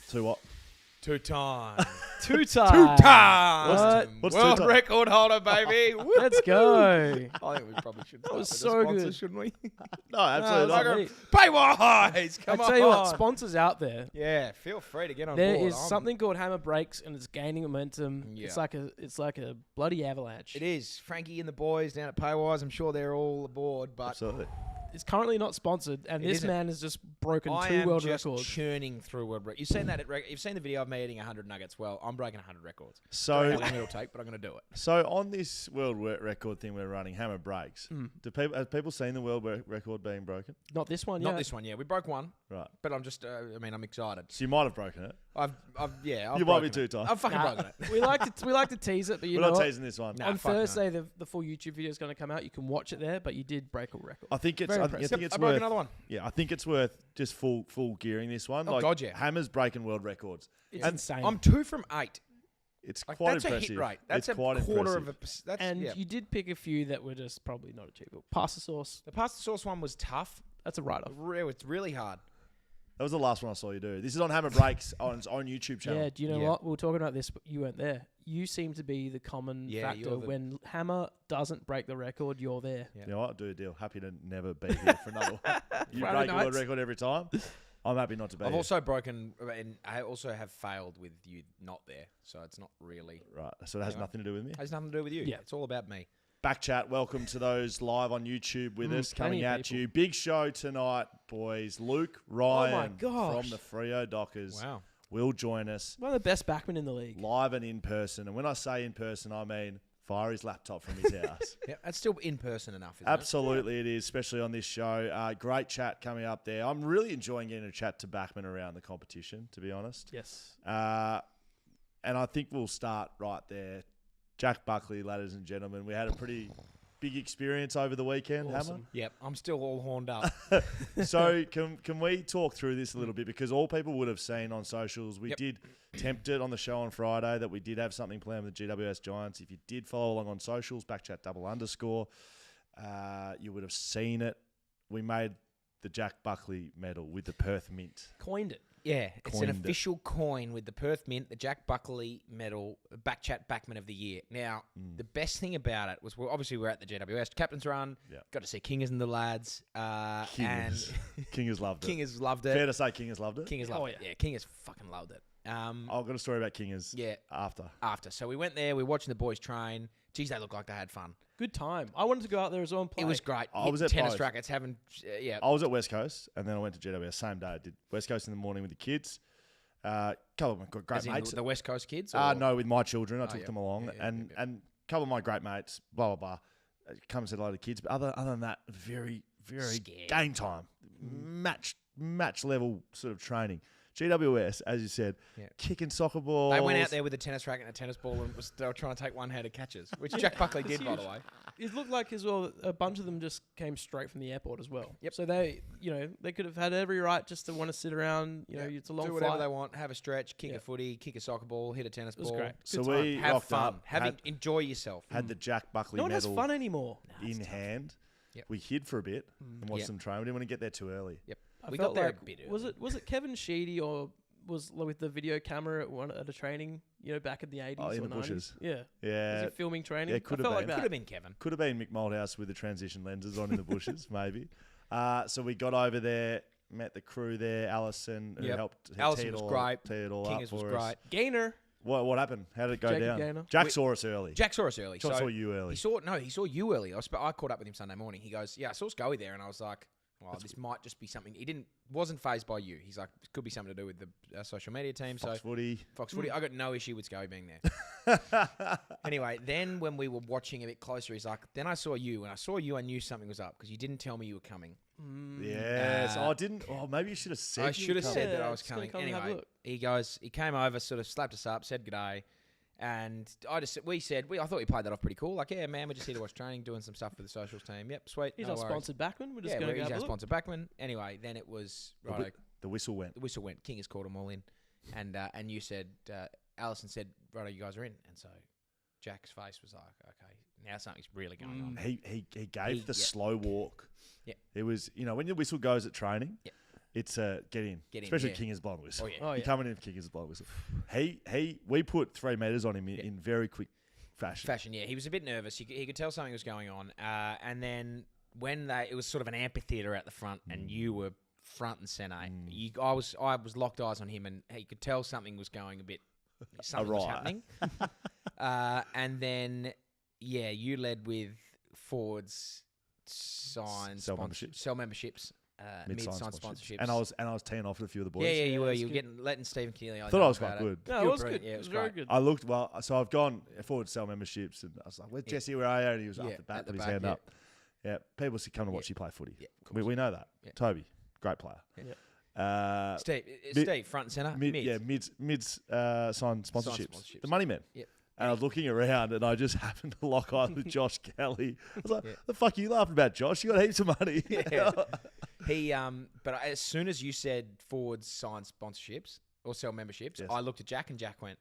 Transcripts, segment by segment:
2 what? 2-time. Two-time. What's World 2-time? record holder, baby. Let's go. I think we probably should. That was so good. shouldn't we? No, absolutely No, not. it's Pay wise. Come I on. tell you what, sponsors out there. Yeah, feel free to get on There board. is something called Hammer Breaks, and it's gaining momentum. Yeah. It's like a bloody avalanche. It is. Frankie and the boys down at Paywise, I'm sure they're all aboard, but Absolutely. It's currently not sponsored, and It this isn't. man has just broken I 2 am world just records. churning through world records. You've seen that. You've seen the video of me eating 100 nuggets. Well, I'm breaking 100 records. So, Don't know how long it'll take, but I'm going to do it. so on this world record thing we're running, Hammer Breaks, have people seen the world record being broken? Not this one, Not yeah. this one, yeah. We broke one, Right. but I'm just. I'm excited. So you might have broken it. I've You might be broken it. 2-time. I've fucking Nah, broken it. we like to tease it, but you We're know not what? teasing this one. Nah, On fuck no. Thursday, the full YouTube video is going to come out. You can watch it there, but you did break a record. I think it's. Very I impressive. think it's I broke worth. another one. Yeah, I think it's worth just full gearing this one. Oh, God, yeah. Hammer's breaking world records. It's And insane. I'm 2 from 8. It's Like, quite that's impressive. a hit rate. That's it's a quite quarter impressive. of a. That's and yeah. you did pick a few that were just probably not achievable. Pasta sauce, The pasta sauce one was tough. that's a write-off. It's really hard. That was the last one I saw you do. This is on Hammer Breaks on its own YouTube channel. Yeah, do you know Yeah. what? We were talking about this, but you weren't there. You seem to be the common Yeah, factor. you're the- When Hammer doesn't break the record, you're there. Yeah. You know what? Do a deal. Happy to never be here for another one. You Friday break your world nights. record every time. I'm happy not to be I've here. also broken, and I also have failed with you not there. So it's not really. Right. So it has Yeah. nothing to do with me. It has nothing to do with you. Yeah. It's all about me. BackChat, welcome to those live on YouTube with us, plenty coming of at people. you. Big show tonight, boys. Luke Ryan gosh. from the Freo Dockers Wow. will join us One of the best backmen in the league. live and in person. And when I say in person, I mean fire his laptop from his house. Yeah, that's still in person enough, isn't Absolutely, it is, especially on this show. Great chat coming up there. I'm really enjoying getting a chat to Backman around the competition, to be honest. Yes. And I think we'll start right there. Jack Buckley, ladies and gentlemen, we had a pretty big experience over the weekend, Awesome. it? Yep. I'm still all horned up. Hammer. So can we talk through this a little bit? Because all people would have seen on socials, we Yep. did tempt it on the show on Friday that we did have something planned with the GWS Giants. If you did follow along on socials, BackChat _, you would have seen it. We made the Jack Buckley medal with the Perth Mint. Coined it. Yeah, it's an Coined it. official coin with the Perth Mint, the Jack Buckley medal, BackChat Backman of the Year. Now, the best thing about it was, obviously we're at the GWS Captain's Run. Yeah. Got to see Kingers and the lads. And Kingers loved it. Kingers loved it. Fair to say Kingers loved it. Kingers Oh, loved it. yeah. Yeah, Kingers fucking loved it. I've got a story about Kingers Yeah, after. So we went there. We were watching the boys train. Geez, they looked like they had fun. Good time. I wanted to go out there as well and play. It was great. I was Hitting at tennis both. rackets, having yeah. I was at West Coast, and then I went to GWS same day. I did West Coast in the morning with the kids. Couple of my great As in mates. the West Coast kids. Or? No, with my children. I took yeah. them along, Yeah, yeah, and yeah. and a couple of my great mates. Blah blah blah. Come and said hello to the kids, but other than that, very Scared. game time, match level sort of training. GWS, as you said, Yeah. kicking soccer balls. They went out there with a tennis racket and a tennis ball and they were trying to take one-handed catches, which Jack Buckley did, by the way. It looked like as well, a bunch of them just came straight from the airport as well. Yep. So they could have had every right just to want to sit around. It's a long Do whatever flight. they want, have a stretch, kick Yeah. a footy, kick a soccer ball, hit a tennis It was ball. great. So Good time. we Have rocked fun. up, Enjoy yourself. had the Jack Buckley No one has medal fun anymore. in hand. Yep. We hid for a bit and watched Yep. them train. We didn't want to get there too early. Yep. I We felt got there like, a bit was early. it Kevin Sheedy or was with the video camera at a training, back in the 80s Oh, in or the 90s? bushes. Yeah. Was Yeah, it filming training? yeah, could I have felt like been. that. Could have been Kevin. could have been Mick Moldhouse with the transition lenses on in the bushes, maybe. So we got over there, met the crew there, Allison, who Yep. helped Allison tee it was all great. tee it all Kingers up was for great. us. Gainer. What happened? How did it go Jacob down? Gaynor. Jack saw us early. Jack saw us early. Jack so saw you early. He saw you early. I caught up with him Sunday morning. He goes, yeah, I saw Scully there. And I was like, well, this might just be something. He wasn't fazed by you. He's like, it could be something to do with the social media team. Fox footy. Fox Footy. I got no issue with Scully being there. Anyway, then when we were watching a bit closer, he's like, then I saw you. When I saw you, I knew something was up because you didn't tell me you were coming. Yes. I didn't. Oh, maybe you should have said. I you should have were said coming. that I was just gonna coming. come and have a Anyway, look. he came over, sort of slapped us up, said g'day. And I thought we played that off pretty cool. Like, yeah, man, we're just here to watch training, doing some stuff for the socials team. Yep, sweet. He's no our worries. sponsored backman. We're just Yeah, going to he's have our a look. sponsor Backman. Anyway, then it was right. The whistle went. The whistle went. King has called them all in, and you said, Allison said, right, you guys are in. And so Jack's face was like, okay, now something's really going on. He gave the Yeah. slow walk. Yeah. It was, when your whistle goes at training, Yeah. It's get in, Get in, especially yeah. Kinger's blind whistle. Oh, yeah. Oh, You're yeah. coming in for Kinger's blind whistle. We put 3 meters on him in very quick fashion. Yeah. He was a bit nervous. He could tell something was going on. And then when it was sort of an amphitheater at the front, and you were front and center, I was locked eyes on him, and he could tell something was going a bit. Something was happening. And then, you led with Ford's sell memberships. Mid-signed sponsorships, and I was teeing off with a few of the boys. Yeah, you were. it's You were good. letting Stephen Keeley. Thought I was quite good. No, You it were was brilliant. good. Yeah, it was very good. I looked well, so I've gone forward to sell memberships, and I was like, "Where's Jesse? Where are you?" And he was up the bat at the with his back, hand yeah. up. Yeah, people should come to watch you play footy. Yeah, of course. We know that. Yeah. Toby, great player. Yeah. Steve, front and center. Mids signed sponsorships. sponsorships. The money men. Yep. And I was looking around, and I just happened to lock eyes with Josh Kelly. I was like, "The fuck are you laughing about, Josh? You got heaps of money." Yeah. But as soon as you said Ford's signed sponsorships or sell memberships, I looked at Jack, and Jack went,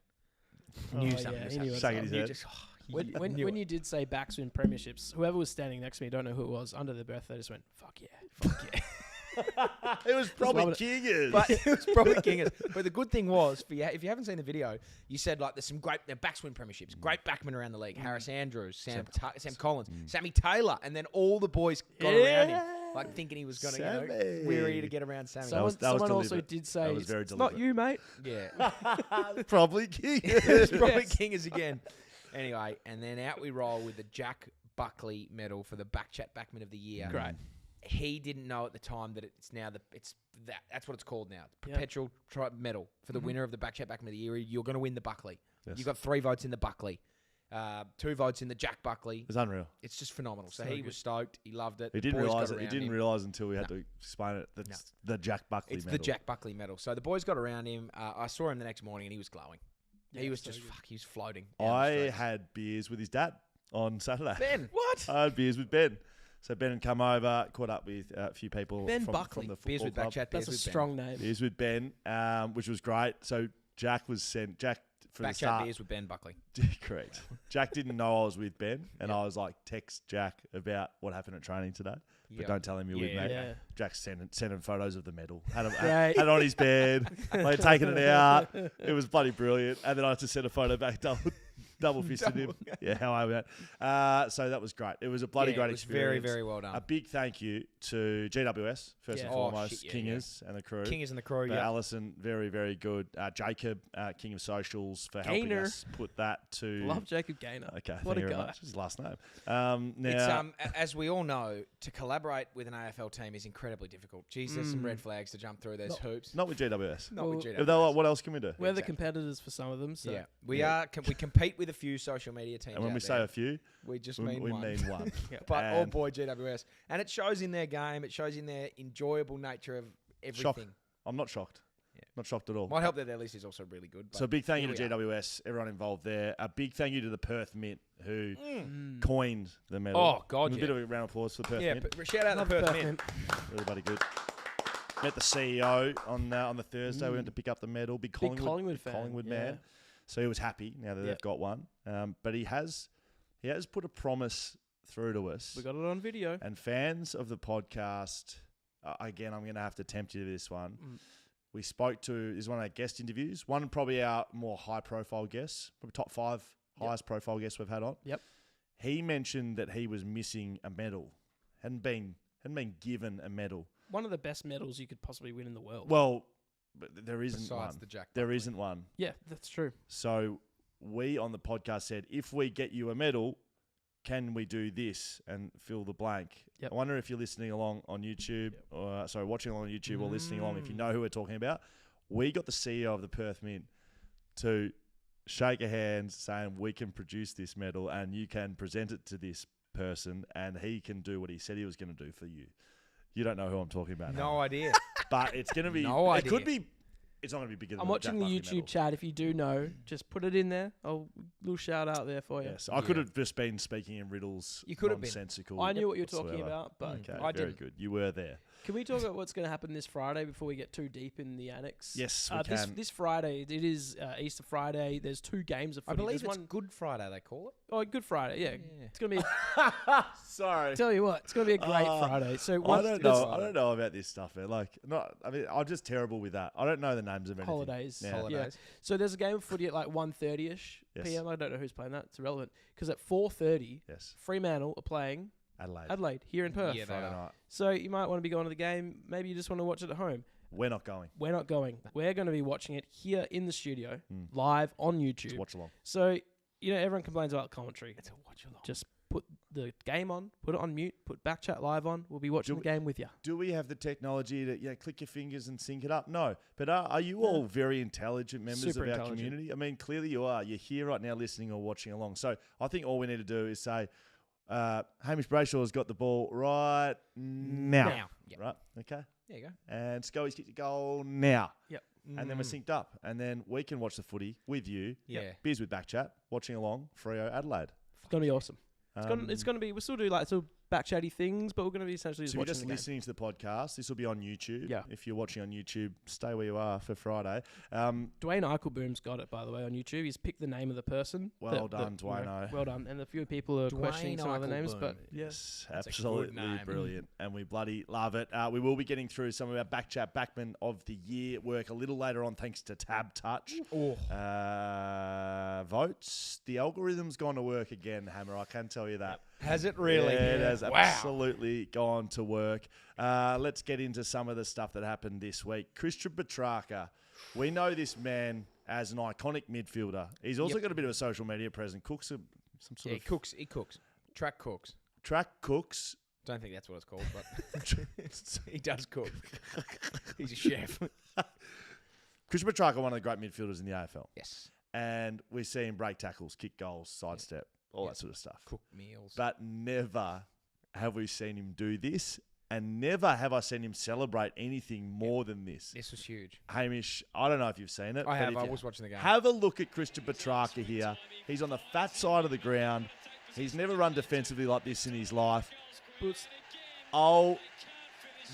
knew Oh, something yeah, was he knew happening. Shaking his You head. just, When you did say backs win premierships, whoever was standing next to me, don't know who it was, under their breath, they just went, "Fuck yeah." It was probably loving Kingers. But it was probably Kingers. But the good thing was, if you haven't seen the video, you said like there's some great backs win premierships, great backmen around the league. Harris Andrews, Sam Collins, Sammy Taylor, and then all the boys got around him, like thinking he was going to, weary to get around Sammy. Someone also did say, was very "It's not you, mate." Yeah, Probably Kingers. it's probably Kingers again. Anyway, and then out we roll with the Jack Buckley medal for the BackChat Backman of the Year. Great. He didn't know at the time that that's what it's called now. Perpetual medal for the winner of the BackChat Backman of the Year. You're going to win the Buckley. Yes. You got 3 votes in the Buckley, 2 votes in the Jack Buckley. It's unreal. It's just phenomenal. So So he good. was stoked. He loved it. He The didn't boys realize got it. He around didn't him. realize until we had to explain it. That's the Jack Buckley It's medal. the Jack Buckley medal. So the boys got around him. I saw him the next morning, and he was glowing. Yeah, he was so just good. he was floating. down the I street. had beers with his dad on Saturday. Ben. What? I had beers with Ben. So Ben had come over, caught up with a few people Ben from Buckley. the Beers football with club. BackChat. That's Beers a with Ben. strong name. Beers with Ben, which was great. So Jack was sent. Jack for the BackChat start. beers with Ben Buckley. Correct. Jack didn't know I was with Ben, and I was like, text Jack about what happened at training today, but Yeah. don't tell him you're with me. Yeah. Jack sent him photos of the medal. Had Great. it on his bed. Like taking it out. It was bloody brilliant. And then I just sent a photo back, double fisted him. Yeah, how I went. So that was great. It was a bloody great it was experience. very, very well done. A big thank you to GWS, first and Yeah. foremost, shit, Kingers and the crew. Kingers and the crew, But yeah. Allison, very, very good. Jacob, King of Socials, for helping Gaynor. us put that to... Love Jacob Gaynor. Okay, What thank a you very guy. much. His last name. Now, It's as we all know, to collaborate with an AFL team is incredibly difficult. Jeez, there's some red flags to jump through. There's hoops. not with GWS. Not with Well, GWS. If they're like, what else can we do? We're the Exactly. competitors for some of them. So. Yeah, we are. We compete with a few social media teams. And when out we there. say a few, we just we mean one. mean one. But all And boy GWS, and it shows in their game. It shows in their enjoyable nature of everything. Shock. I'm not shocked. Yeah. Not shocked at all. Might help that their list is also really good. So a big thank you here to we are. GWS, everyone involved there. A big thank you to the Perth Mint who Mm. coined the medal. Oh, God, A yeah. bit of a round of applause for the Perth Yeah, Mint. but shout out Love the Perth Perth Mint. Really bloody good. Met the CEO on the Thursday. We went to pick up the medal. Big Big Collingwood, Collingwood fan. Collingwood yeah. man. So he was happy now that they've got one. But he has put a promise through to us. We got it on video. And fans of the podcast, again, I'm going to have to tempt you to this one. We spoke to, this is one of our guest interviews. One probably our more high-profile guests, probably top 5 highest profile guests we've had on. Yep. He mentioned that he was missing a medal. Hadn't been given a medal. One of the best medals you could possibly win in the world. Well, but there isn't Besides one. the Jack There Buckley. isn't one. Yeah, that's true. So we on the podcast said, if we get you a medal, can we do this and fill the blank? Yep. I wonder if you're listening along on YouTube, or watching along on YouTube or listening along, if you know who we're talking about. We got the CEO of the Perth Mint to shake a hand saying we can produce this medal and you can present it to this person and he can do what he said he was going to do for you. You don't know who I'm talking about. No idea. But it's going to be. No It idea. could be. It's not going to be bigger than I'm watching the Jack Buckley YouTube medal. chat. If you do know, just put it in there. I'll little shout out there for you. Yes, I could have just been speaking in riddles. You could have been. Nonsensical. I knew what you were talking whatsoever. about, but Okay, I very didn't. good. You were there. can we talk about what's going to happen this Friday before we get too deep in the annex? Yes, we can. This Friday, it is Easter Friday. There's 2 games of I footy. believe There's it's one. Good Friday, they call it. Oh, Good Friday. Yeah, Yeah. it's going to be. Sorry. Tell you what, it's going to be a great Friday. So I don't know. I don't know about this stuff, man. Like, I'm just terrible with that. I don't know the names of anything. Holidays. Yeah. Holidays. So there's a game of footy at like 1:30ish Yes. p.m. I don't know who's playing that. It's irrelevant because at 4:30, Yes. Fremantle are playing Adelaide here in Perth. Yeah, they Friday are. night. So you might want to be going to the game. Maybe you just want to watch it at home. We're not going. We're not going. We're going to be watching it here in the studio, live on YouTube. Just watch along. So, everyone complains about commentary. It's a watch along. Just put the game on, put it on mute, put BackChat live on. We'll be watching the game with you. Do we have the technology to click your fingers and sync it up? No. But are you all very intelligent members Super of our intelligent. community? I mean, clearly you are. You're here right now listening or watching along. So I think all we need to do is say, Hamish Brayshaw's got the ball right now. Yep. Right? Okay. There you go. And Scully's kicked a goal now. Yep. And then we're synced up. And then we can watch the footy with you. Yeah. Beers with BackChat, watching along, Freo Adelaide. It's going to be awesome. It's going to be, we'll still do like back-chatty things, but we're going to be essentially So just if you're watching just the game. listening to the podcast, this will be on YouTube. Yeah. If you're watching on YouTube, stay where you are for Friday. Dwayne Eichelboom's got it, by the way, on YouTube. He's picked the name of the person. Well done, Dwayne. Well done. And a few people are questioning some other names, but Yes, That's a good absolutely name. brilliant. And we bloody love it. We will be getting through some of our BackChat Backman of the Year work a little later on, thanks to TABtouch. Votes. The algorithm's gone to work again, Hammer. I can tell you that. Has it really? Yeah, it has Wow. absolutely gone to work. Let's get into some of the stuff that happened this week. Christian Petrarca. We know this man as an iconic midfielder. He's also got a bit of a social media presence. Cooks some sort He of cooks. He cooks. Track cooks. track cooks. Don't think that's what it's called, but he does cook. He's a chef. Christian Petrarca, one of the great midfielders in the AFL. Yes. And we see him break tackles, kick goals, sidestep, all that sort of stuff. Cook meals. But never have we seen him do this, and never have I seen him celebrate anything more than this. This was huge. Hamish, I don't know if you've seen it. I but have. if I you was watching the game. Have a look at Christian Petrarca here. He's on the fat side of the ground. He's never run defensively like this in his life. Boots. Oh,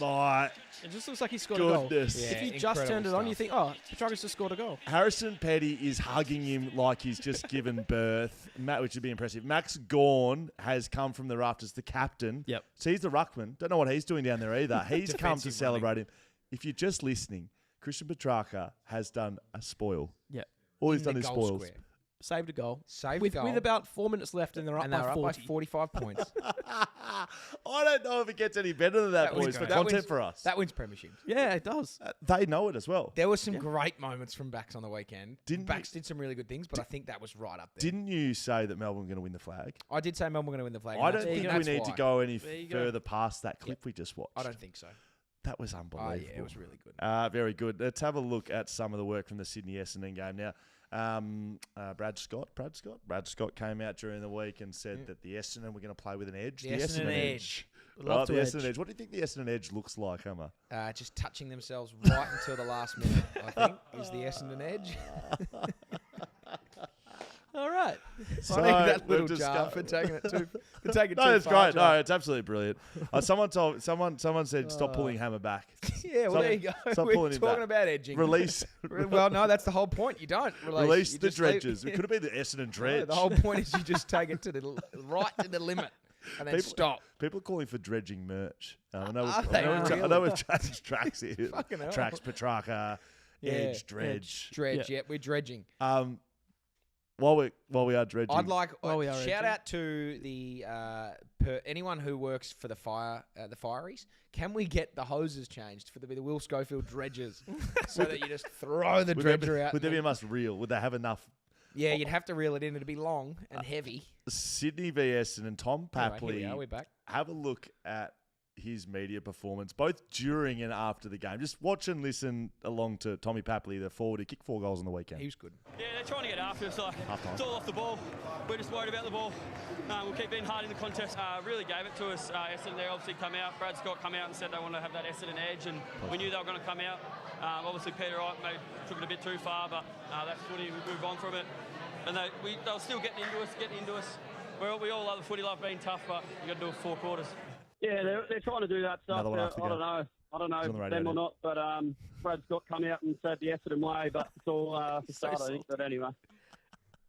my It just looks like he scored a goal. goodness. Yeah. If you just incredible turned it on, stuff. you think, oh, Petrarca's just scored a goal. Harrison Petty is hugging him like he's just given birth, which would be impressive. Max Gawn has come from the rafters, the captain. Yep. So he's the ruckman. Don't know what he's doing down there either. He's come to Defensive celebrate him. If you're just listening, Christian Petrarca has done a spoil. Yeah. All he's In done the is goal spoils. square. Saved a goal. Saved with, a goal. with about 4 minutes left, and they're up and by they were 40. up by 45 points. I don't know if it gets any better than that, was boys, for great. content for us. That wins premiership. Yeah, it does. They know it as well. There were some great moments from Backs on the weekend. Didn't Backs did some really good things, but I think that was right up there. Didn't you say that Melbourne were going to win the flag? I did say Melbourne were going to win the flag. I and don't that's- think that's we need to why. go any There you go. further past that clip we just watched. I don't think so. That was Oh, unbelievable. yeah, it was really good. Very good. Let's have a look at some of the work from the Sydney Essendon game now. Brad Scott came out during the week and said that the Essendon were going to play with an edge. The Essendon edge. Love Right, to the edge. Essendon edge. What do you think the Essendon edge looks like, Hammer? Just touching themselves right until the last minute, I think, is the Essendon edge. All right. So I need that we've little jar discussed- for taking it too. For taking No, too it's far, great. Jar. No, it's absolutely brilliant. Someone said stop pulling Hammer back. Yeah, well, Stop- there you go. stop We're pulling him talking back. about edging. Release Well, no, that's the whole point. You don't release You the just leave- dredges. It could have been the Essendon No, dredge. the whole point is you just take it to the right to the limit and then stop. People are calling for dredging merch. I know Are we've- they I know really? we've changed tracks here. Fucking hell. Tracks, Petrarca, Yeah. Edge, Dredge. Dredge, yeah, we're dredging. While we are dredging, I'd like While we are shout edging. out to the anyone who works for the fireys. Can we get the hoses changed for the Will Schofield dredges so that you just throw the dredger out? Would there be a must reel? Would they have enough? Yeah, you'd have to reel it in. It'd be long and heavy. Sydney v Essendon and Tom Anyway, Papley. here we are. We're back. Have a look at his media performance, both during and after the game. Just watch and listen along to Tommy Papley, the forward who kicked 4 goals on the weekend. He was good. Yeah, they're trying to get after us. Like, Half-time. it's all off the ball. We're just worried about the ball. We'll keep being hard in the contest. Really gave it to us. Essendon, they obviously come out. Brad Scott come out and said they want to have that Essendon edge, and we knew they were going to come out. Obviously, Peter Wright maybe took it a bit too far, but that's footy. We move on from it. And they were still getting into us. We all love the footy, love being tough, but you got to do it 4 quarters. Yeah, they're trying to do that stuff. I don't know them or not, but Brad Scott come out and said the Essendon way, but it's all for start, I think. But anyway.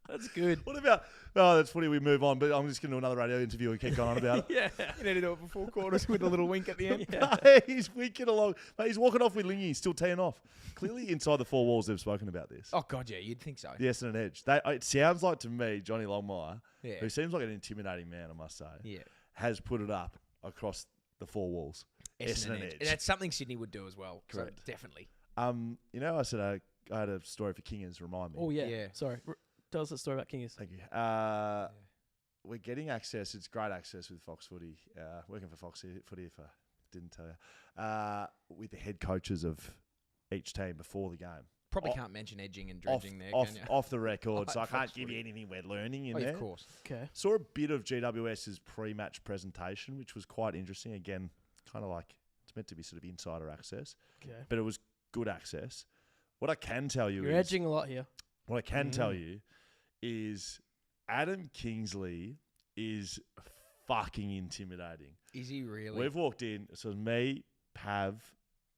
That's good. What about... Oh, that's funny. We move on, but I'm just going to do another radio interview and keep going on about it. Yeah. You need to do it for 4 quarters with a little wink at the end. Yeah. He's winking along. Mate, he's walking off with Lingy. He's still teeing off. Clearly, inside the 4 walls, they've spoken about this. Oh, God, yeah, you'd think so. The Essendon Edge. It sounds like to me, Johnny Longmire, Yeah. who seems like an intimidating man, I must say, Yeah. has put it up across the 4 walls. Essendon Edge. And that's something Sydney would do as well. Correct. So definitely. You know, I said I had a story for Kingers, remind me. Oh, yeah. Yeah. Sorry. Tell us the story about Kingers. Thank you. We're getting access. It's great access with Fox Footy. Working for Fox Footy, if I didn't tell you. With the head coaches of each team before the game. Probably can't mention edging and dredging there, can you? Off the record, so I Fox can't give Footy. you anything we're learning in Oh, there. of course. Okay. Saw a bit of GWS's pre-match presentation, which was quite interesting. Again, kind of like it's meant to be sort of insider access, Okay. but it was good access. What I can tell you You're is... edging a lot here. What I can tell you is Adam Kingsley is fucking intimidating. Is he really? We've walked in, so it's me, Pav,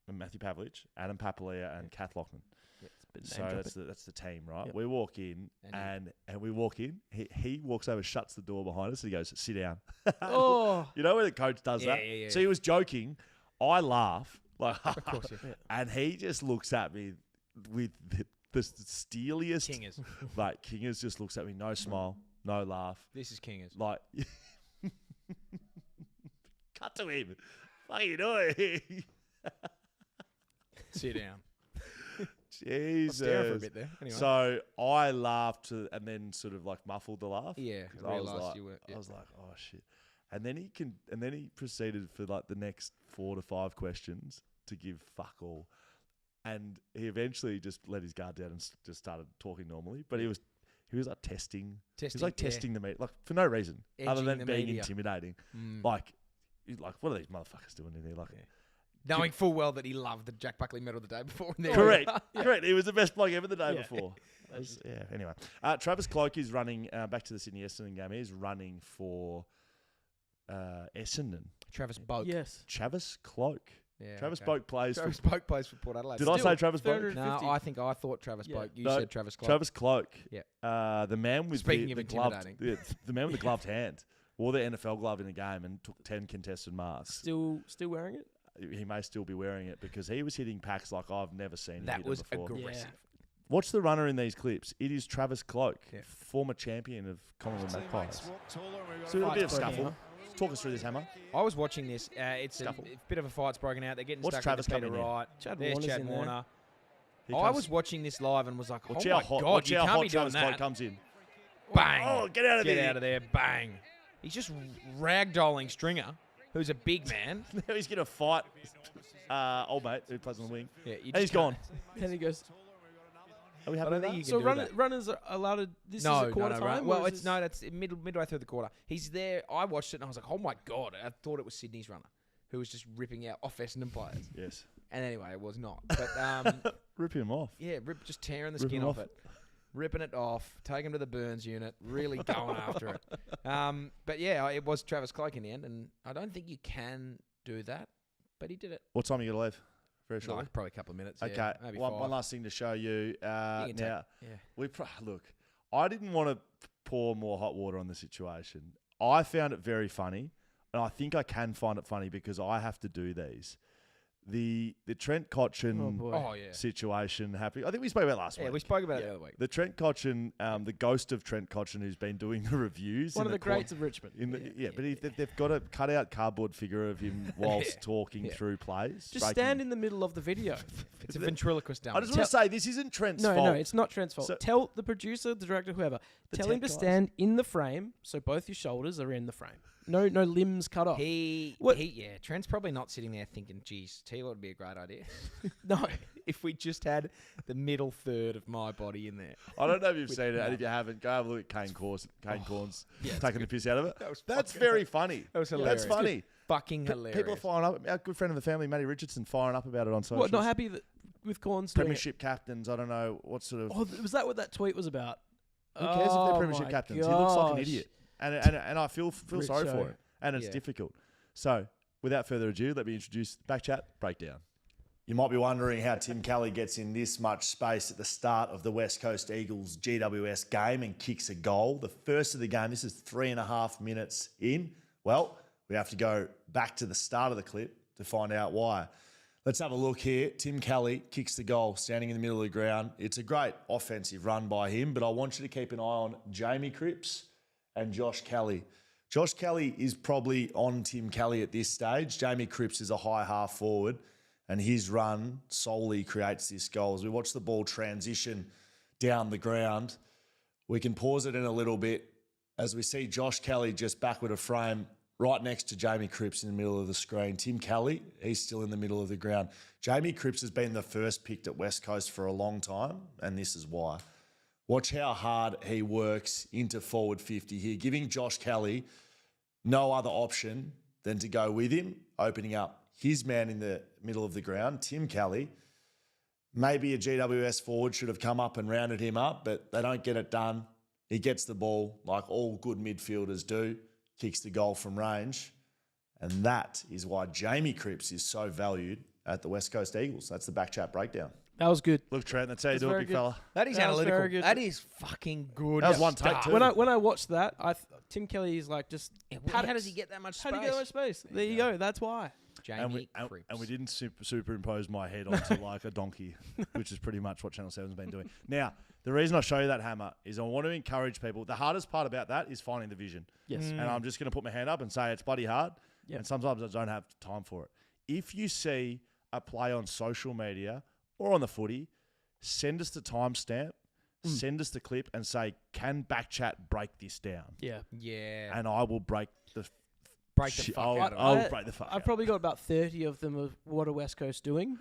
and Matthew Pavlich, Adam Papalia, and Kath Lockman. Yeah, it's a bit So name that's the team, right? Yep. We walk in, and we walk in. He walks over, shuts the door behind us, and he goes, "Sit down." Oh. You know when the coach does that? Yeah. So he was joking. I laugh, like, Of course, yeah. and he just looks at me with the steeliest. Kingers. Like, Kingers just looks at me, no smile, no laugh. This is Kingers. Like, cut to him. What are you doing? Sit down. Jesus. I'll stare for a bit there. Anyway. So I laughed and then sort of like muffled the laugh. Yeah, 'Cause I was realised like, you were. Yeah. I was like, oh shit. And then he proceeded for like the next 4 to 5 questions to give fuck all. And he eventually just let his guard down and just started talking normally. But he was like testing. He was like testing the media, like for no reason other Edging than the being media. intimidating. Mm. Like what are these motherfuckers doing in here? Like, Knowing full well that he loved the Jack Buckley medal the day before. correct, correct. He was the best bloke ever the day Yeah. before. Anyway, Travis Cloke is running back to the Sydney Essendon game. He's running for Essendon. Travis Boak. Yes. Travis Cloke. Yeah, Travis okay. Boak plays Travis for... Boak plays for Port Adelaide. Did I say Travis Boak? 350. No, I thought Travis Yeah. Boak. You No, said Travis Cloak. Travis Cloke. Yeah. The man with Speaking the of gloved, intimidating. the man with the gloved hand wore the NFL glove in a game and took 10 contested marks. Still wearing it? He may still be wearing it because he was hitting packs like I've never seen him That hit them was before. aggressive. Watch the runner in these clips. It is Travis Cloke, Yeah. former champion of Commonwealth Magpies. So a Fight's bit of broken scuffle. out. Talk us through this, Hammer. I was watching this. It's a Scuffle. bit of a fight's broken out. They're getting What's stuck Travis into Peter coming in? Wright. Chad There's Warner's Chad in there. Warner. He I comes- was watching this live and was like, Watch oh how my hot, God, watch you how can't hot be doing Travis Cloke that. comes in. Bang. Oh, get out of Get there. out of there. Bang. He's just ragdolling Stringer, who's a big man. Now he's going to fight old mate who plays on the wing. Yeah, you And just he's gone. And he goes, Are we I happy don't with think that? you so can do that. runners are allowed to... This No, is a quarter right. time? Well, or is that's midway through the quarter. He's there. I watched it and I was like, oh my God. I thought it was Sydney's runner who was just ripping out off Essendon players. Yes. And anyway, it was not. But Rip him off. yeah, just tearing the Rip skin him off it. Ripping it off, take him to the burns unit, really going after it. But yeah, it was Travis Cloke in the end, and I don't think you can do that, but he did it. What time are you going to leave? Very shortly. Like probably a couple of minutes. Okay. Yeah, maybe One 5. last thing to show you. You can take- Now, yeah. look, I didn't want to pour more hot water on the situation. I found it very funny, and I think I can find it funny because I have to do these. The Trent Cotchin Oh, boy. Oh yeah. situation happening. I think we spoke about it last Yeah, week. we spoke about it the other week. The Trent Cotchin, the ghost of Trent Cotchin, who's been doing the reviews. One in of the corner- greats of Richmond. But they've got a cut-out cardboard figure of him whilst Yeah. talking Yeah. through plays. Just stand in the middle of the video. It's a ventriloquist dummy. I just want to say, this isn't Trent's fault. No, it's not Trent's fault. So- Tell the producer, the director, whoever, tell him tech to guys. stand in the frame so both your shoulders are in the frame. No limbs cut off. Trent's probably not sitting there thinking, geez, tell you what would be a great idea. No. If we just had the middle third of my body in there. I don't know if you've With seen it, and mouth. if you haven't, go have a look at Kane Corns yeah, it's taking the piss out of it. That was That's fucking- very funny. That was That's hilarious. funny. Fucking hilarious. People are firing up. Our good friend of the family, Matty Richardson, firing up about it on social. What, not happy that with Const doing it. Premiership captains, I don't know what sort of... Oh, was that what that tweet was about? Who cares if they're Premiership captains? He looks like an idiot. And I feel sorry for him. And it's difficult. So, without further ado, let me introduce BackChat Breakdown. You might be wondering how Tim Kelly gets in this much space at the start of the West Coast Eagles GWS game and kicks a goal. The first of the game, this is 3.5 minutes in. Well, we have to go back to the start of the clip to find out why. Let's have a look here. Tim Kelly kicks the goal, standing in the middle of the ground. It's a great offensive run by him, but I want you to keep an eye on Jamie Cripps and Josh Kelly. Josh Kelly is probably on Tim Kelly at this stage. Jamie Cripps is a high half forward, and his run solely creates this goal. As we watch the ball transition down the ground, we can pause it in a little bit as we see Josh Kelly just backward of frame right next to Jamie Cripps in the middle of the screen. Tim Kelly, he's still in the middle of the ground. Jamie Cripps has been the first picked at West Coast for a long time, and this is why. Watch how hard he works into forward 50 here, giving Josh Kelly no other option than to go with him, opening up his man in the middle of the ground, Tim Kelly. Maybe a GWS forward should have come up and rounded him up, but they don't get it done. He gets the ball like all good midfielders do, kicks the goal from range. And that is why Jamie Cripps is so valued at the West Coast Eagles. That's the BackChat Breakdown. That was good. Look, Trent, that's how you do it, big fella. That is analytical. That is fucking good. That was one take too. When I watched that, Tim Kelly is like just... How does he get that much space? How do you get that much space? There you go. That's why. Jamie Cripps. And we didn't superimpose my head onto like a donkey, which is pretty much what Channel 7's been doing. Now, the reason I show you that hammer is I want to encourage people. The hardest part about that is finding the vision. Yes. And I'm just going to put my hand up and say it's bloody hard. Yep. And sometimes I don't have time for it. If you see a play on social media or on the footy, send us the timestamp, send us the clip and say, can BackChat break this down? Yeah. Yeah. And I will break the fuck out of it. I'll break the fuck out. I've probably got about 30 of them of what are West Coast doing.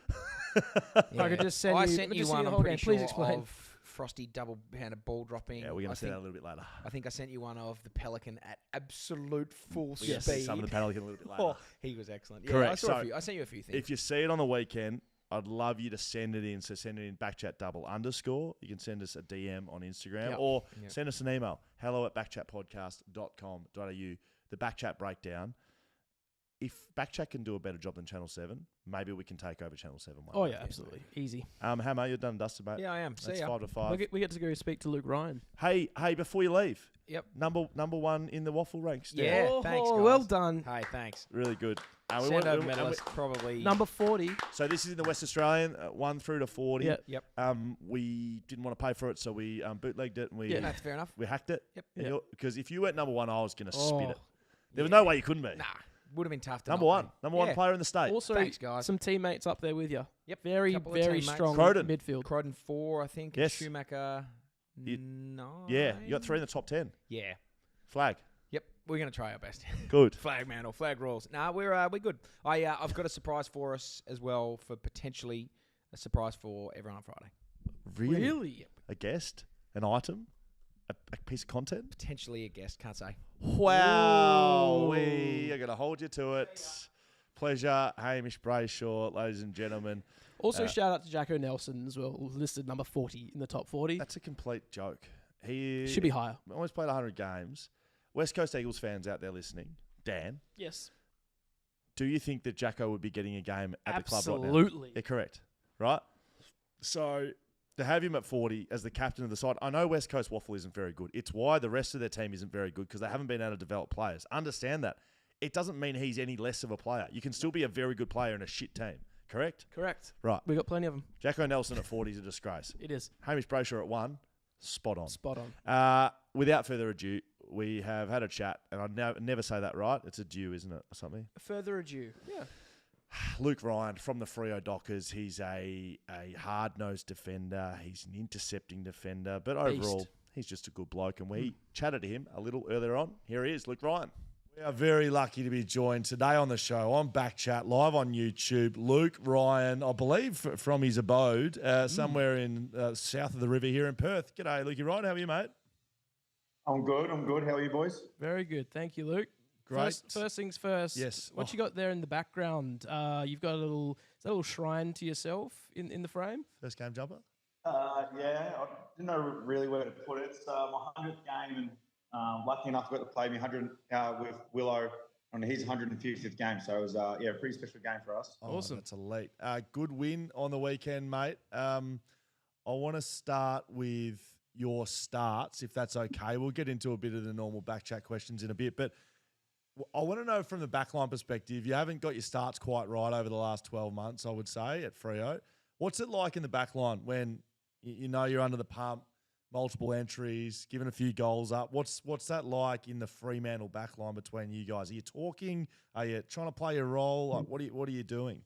I could just send I you... sent you one, I'm pretty sure, of Frosty double-handed ball dropping. Yeah, we're going to see that a little bit later. I think I sent you one of the Pelican at absolute full speed. Yes, some of the Pelican a little bit later. Oh, he was excellent. Yeah, correct. I sent you a few things. If you see it on the weekend, I'd love you to send it in. So send it in BackChat _. You can send us a DM on Instagram or send us an email, hello@backchatpodcast.com.au. The BackChat Breakdown. If BackChat can do a better job than Channel 7, maybe we can take over Channel 7 one. Oh, yeah, absolutely. Easy. Hammer, you're done and dusted, mate. Yeah, I am. That's See ya. 5 to 5. We get to go speak to Luke Ryan. Hey, before you leave. Yep. Number one in the waffle ranks. Yeah, oh, thanks, guys. well done. Hey, thanks. Really good. Send over medalist, probably. Number 40. So this is in the West Australian, 1 through to 40. Yep. We didn't want to pay for it, so we bootlegged it. And that's fair enough. We hacked it. Yep. Because if you went number 1, I was going to spit it. There was no way you couldn't be. Nah. Would have been tough to Number one player in the state. Also, thanks, guys. Some teammates up there with you. Yep. Very strong Croydon. midfield. Croydon 4, I think. Yes. Schumacher 9. Yeah, you got 3 in the top 10. Yeah. Flag. Yep, we're going to try our best. Good. Flag man or flag rules. Nah, we're good. I've got a surprise for us as well, for potentially a surprise for everyone on Friday. Really? A guest? An item? A piece of content? Potentially a guest, can't say. Wow. We are going to hold you to it. Pleasure, Hamish Brayshaw, ladies and gentlemen. Also, shout out to Jacko Nelson as well, listed number 40 in the top 40. That's a complete joke. He should be higher. Almost played 100 games. West Coast Eagles fans out there listening, Dan. Yes. Do you think that Jacko would be getting a game at the club right now? Absolutely. Yeah, correct. Right? So to have him at 40 as the captain of the side, I know West Coast Waffle isn't very good. It's why the rest of their team isn't very good, because they haven't been able to develop players. Understand that. It doesn't mean he's any less of a player. You can still be a very good player in a shit team. Correct? Correct. Right. We got plenty of them. Jacko Nelson at 40 is a disgrace. It is. Hamish Brayshaw at 1, spot on. Spot on. Without further ado, we have had a chat, and I never say that right. It's a due, isn't it, or something? Further ado. Yeah. Luke Ryan from the Freo Dockers. He's a hard-nosed defender. He's an intercepting defender. But overall, he's just a good bloke. And we chatted to him a little earlier on. Here he is, Luke Ryan. We are very lucky to be joined today on the show on BackChat, live on YouTube. Luke Ryan, I believe from his abode somewhere in south of the river here in Perth. G'day, Lukey Ryan. How are you, mate? I'm good. How are you, boys? Very good. Thank you, Luke. Great. First things first. Yes. What you got there in the background? You've got a little shrine to yourself in the frame. First game jumper. Yeah, I didn't know really where to put it. It's my 100th game, and lucky enough I got to play me 100 with Willow on his 150th game. So it was a pretty special game for us. Awesome. That's elite. Good win on the weekend, mate. I want to start with your starts, if that's okay. We'll get into a bit of the normal BackChat questions in a bit, but I want to know from the backline perspective, you haven't got your starts quite right over the last 12 months, I would say, at Freo. What's it like in the backline when you know you're under the pump, multiple entries, giving a few goals up? What's that like in the Fremantle backline between you guys? Are you talking? Are you trying to play your role? Like, what are you doing?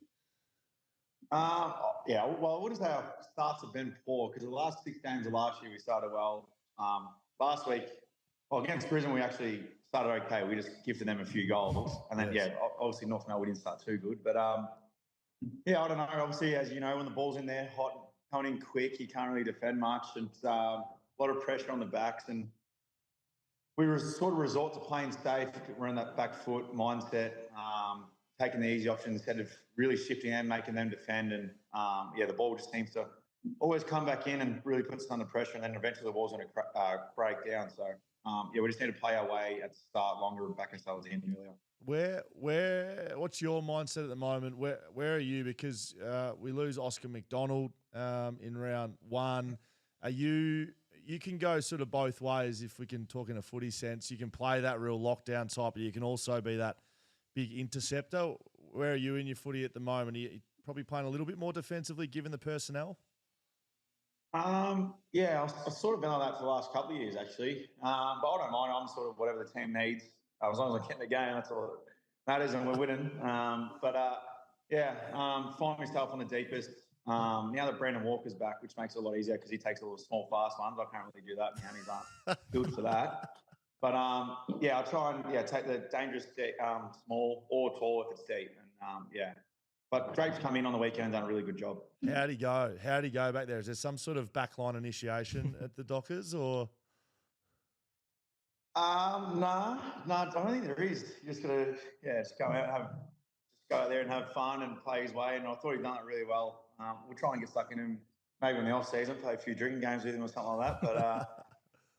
Yeah, well, I wouldn't say our starts have been poor because the last 6 games of last year we started well. Last week, against Brisbane, we actually started okay. We just gifted them a few goals. And then, obviously North Melbourne we didn't start too good. But, I don't know. Obviously, as you know, when the ball's in there, hot, coming in quick, you can't really defend much. And it's a lot of pressure on the backs. And we sort of resort to playing safe, running that back foot mindset, taking the easy option instead of really shifting and making them defend. And, the ball just seems to always come back in and really puts us under pressure. And then eventually the ball's going to break down. So, we just need to play our way at the start longer and back ourselves in earlier. What's your mindset at the moment? Where are you? Because we lose Oscar McDonald in round 1. Are you can go sort of both ways if we can talk in a footy sense. You can play that real lockdown type, but you can also be that big interceptor. Where are you in your footy at the moment? Are you probably playing a little bit more defensively given the personnel? I've sort of been like that for the last couple of years, actually. But I don't mind. I'm sort of whatever the team needs. As long as I get in the game, that's all that matters, and we're winning. Find myself on the deepest. Now that Brandon Walker's back, which makes it a lot easier because he takes a little small, fast ones. I can't really do that. My hands aren't built for that. But, I try and, take the dangerous small or tall if it's deep. And, But Drake's come in on the weekend and done a really good job. How'd he go? How'd he go back there? Is there some sort of backline initiation at the Dockers or? No, I don't think there is. You just got to, go out there and have fun and play his way. And I thought he'd done it really well. We'll try and get stuck in him maybe in the off season, play a few drinking games with him or something like that. But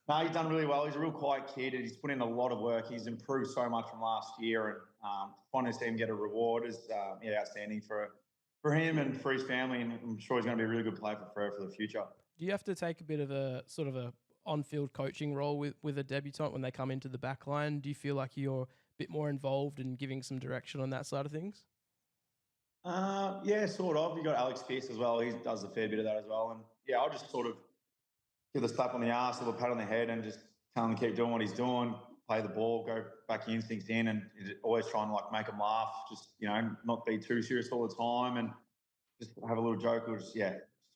no, he's done really well. He's a real quiet kid and he's put in a lot of work. He's improved so much from last year, and finally see him get a reward is outstanding for him and for his family. And I'm sure he's going to be a really good player for the future. Do you have to take a bit of a sort of a on-field coaching role with a debutant when they come into the back line? Do you feel like you're a bit more involved in giving some direction on that side of things? Sort of. You got Alex Pearce as well. He does a fair bit of that as well. And I'll just sort of give the slap on the arse, a little pat on the head, and just tell him to keep doing what he's doing, play the ball, go back your instincts in, and always try and make him laugh. Just not be too serious all the time, and just have a little joke or just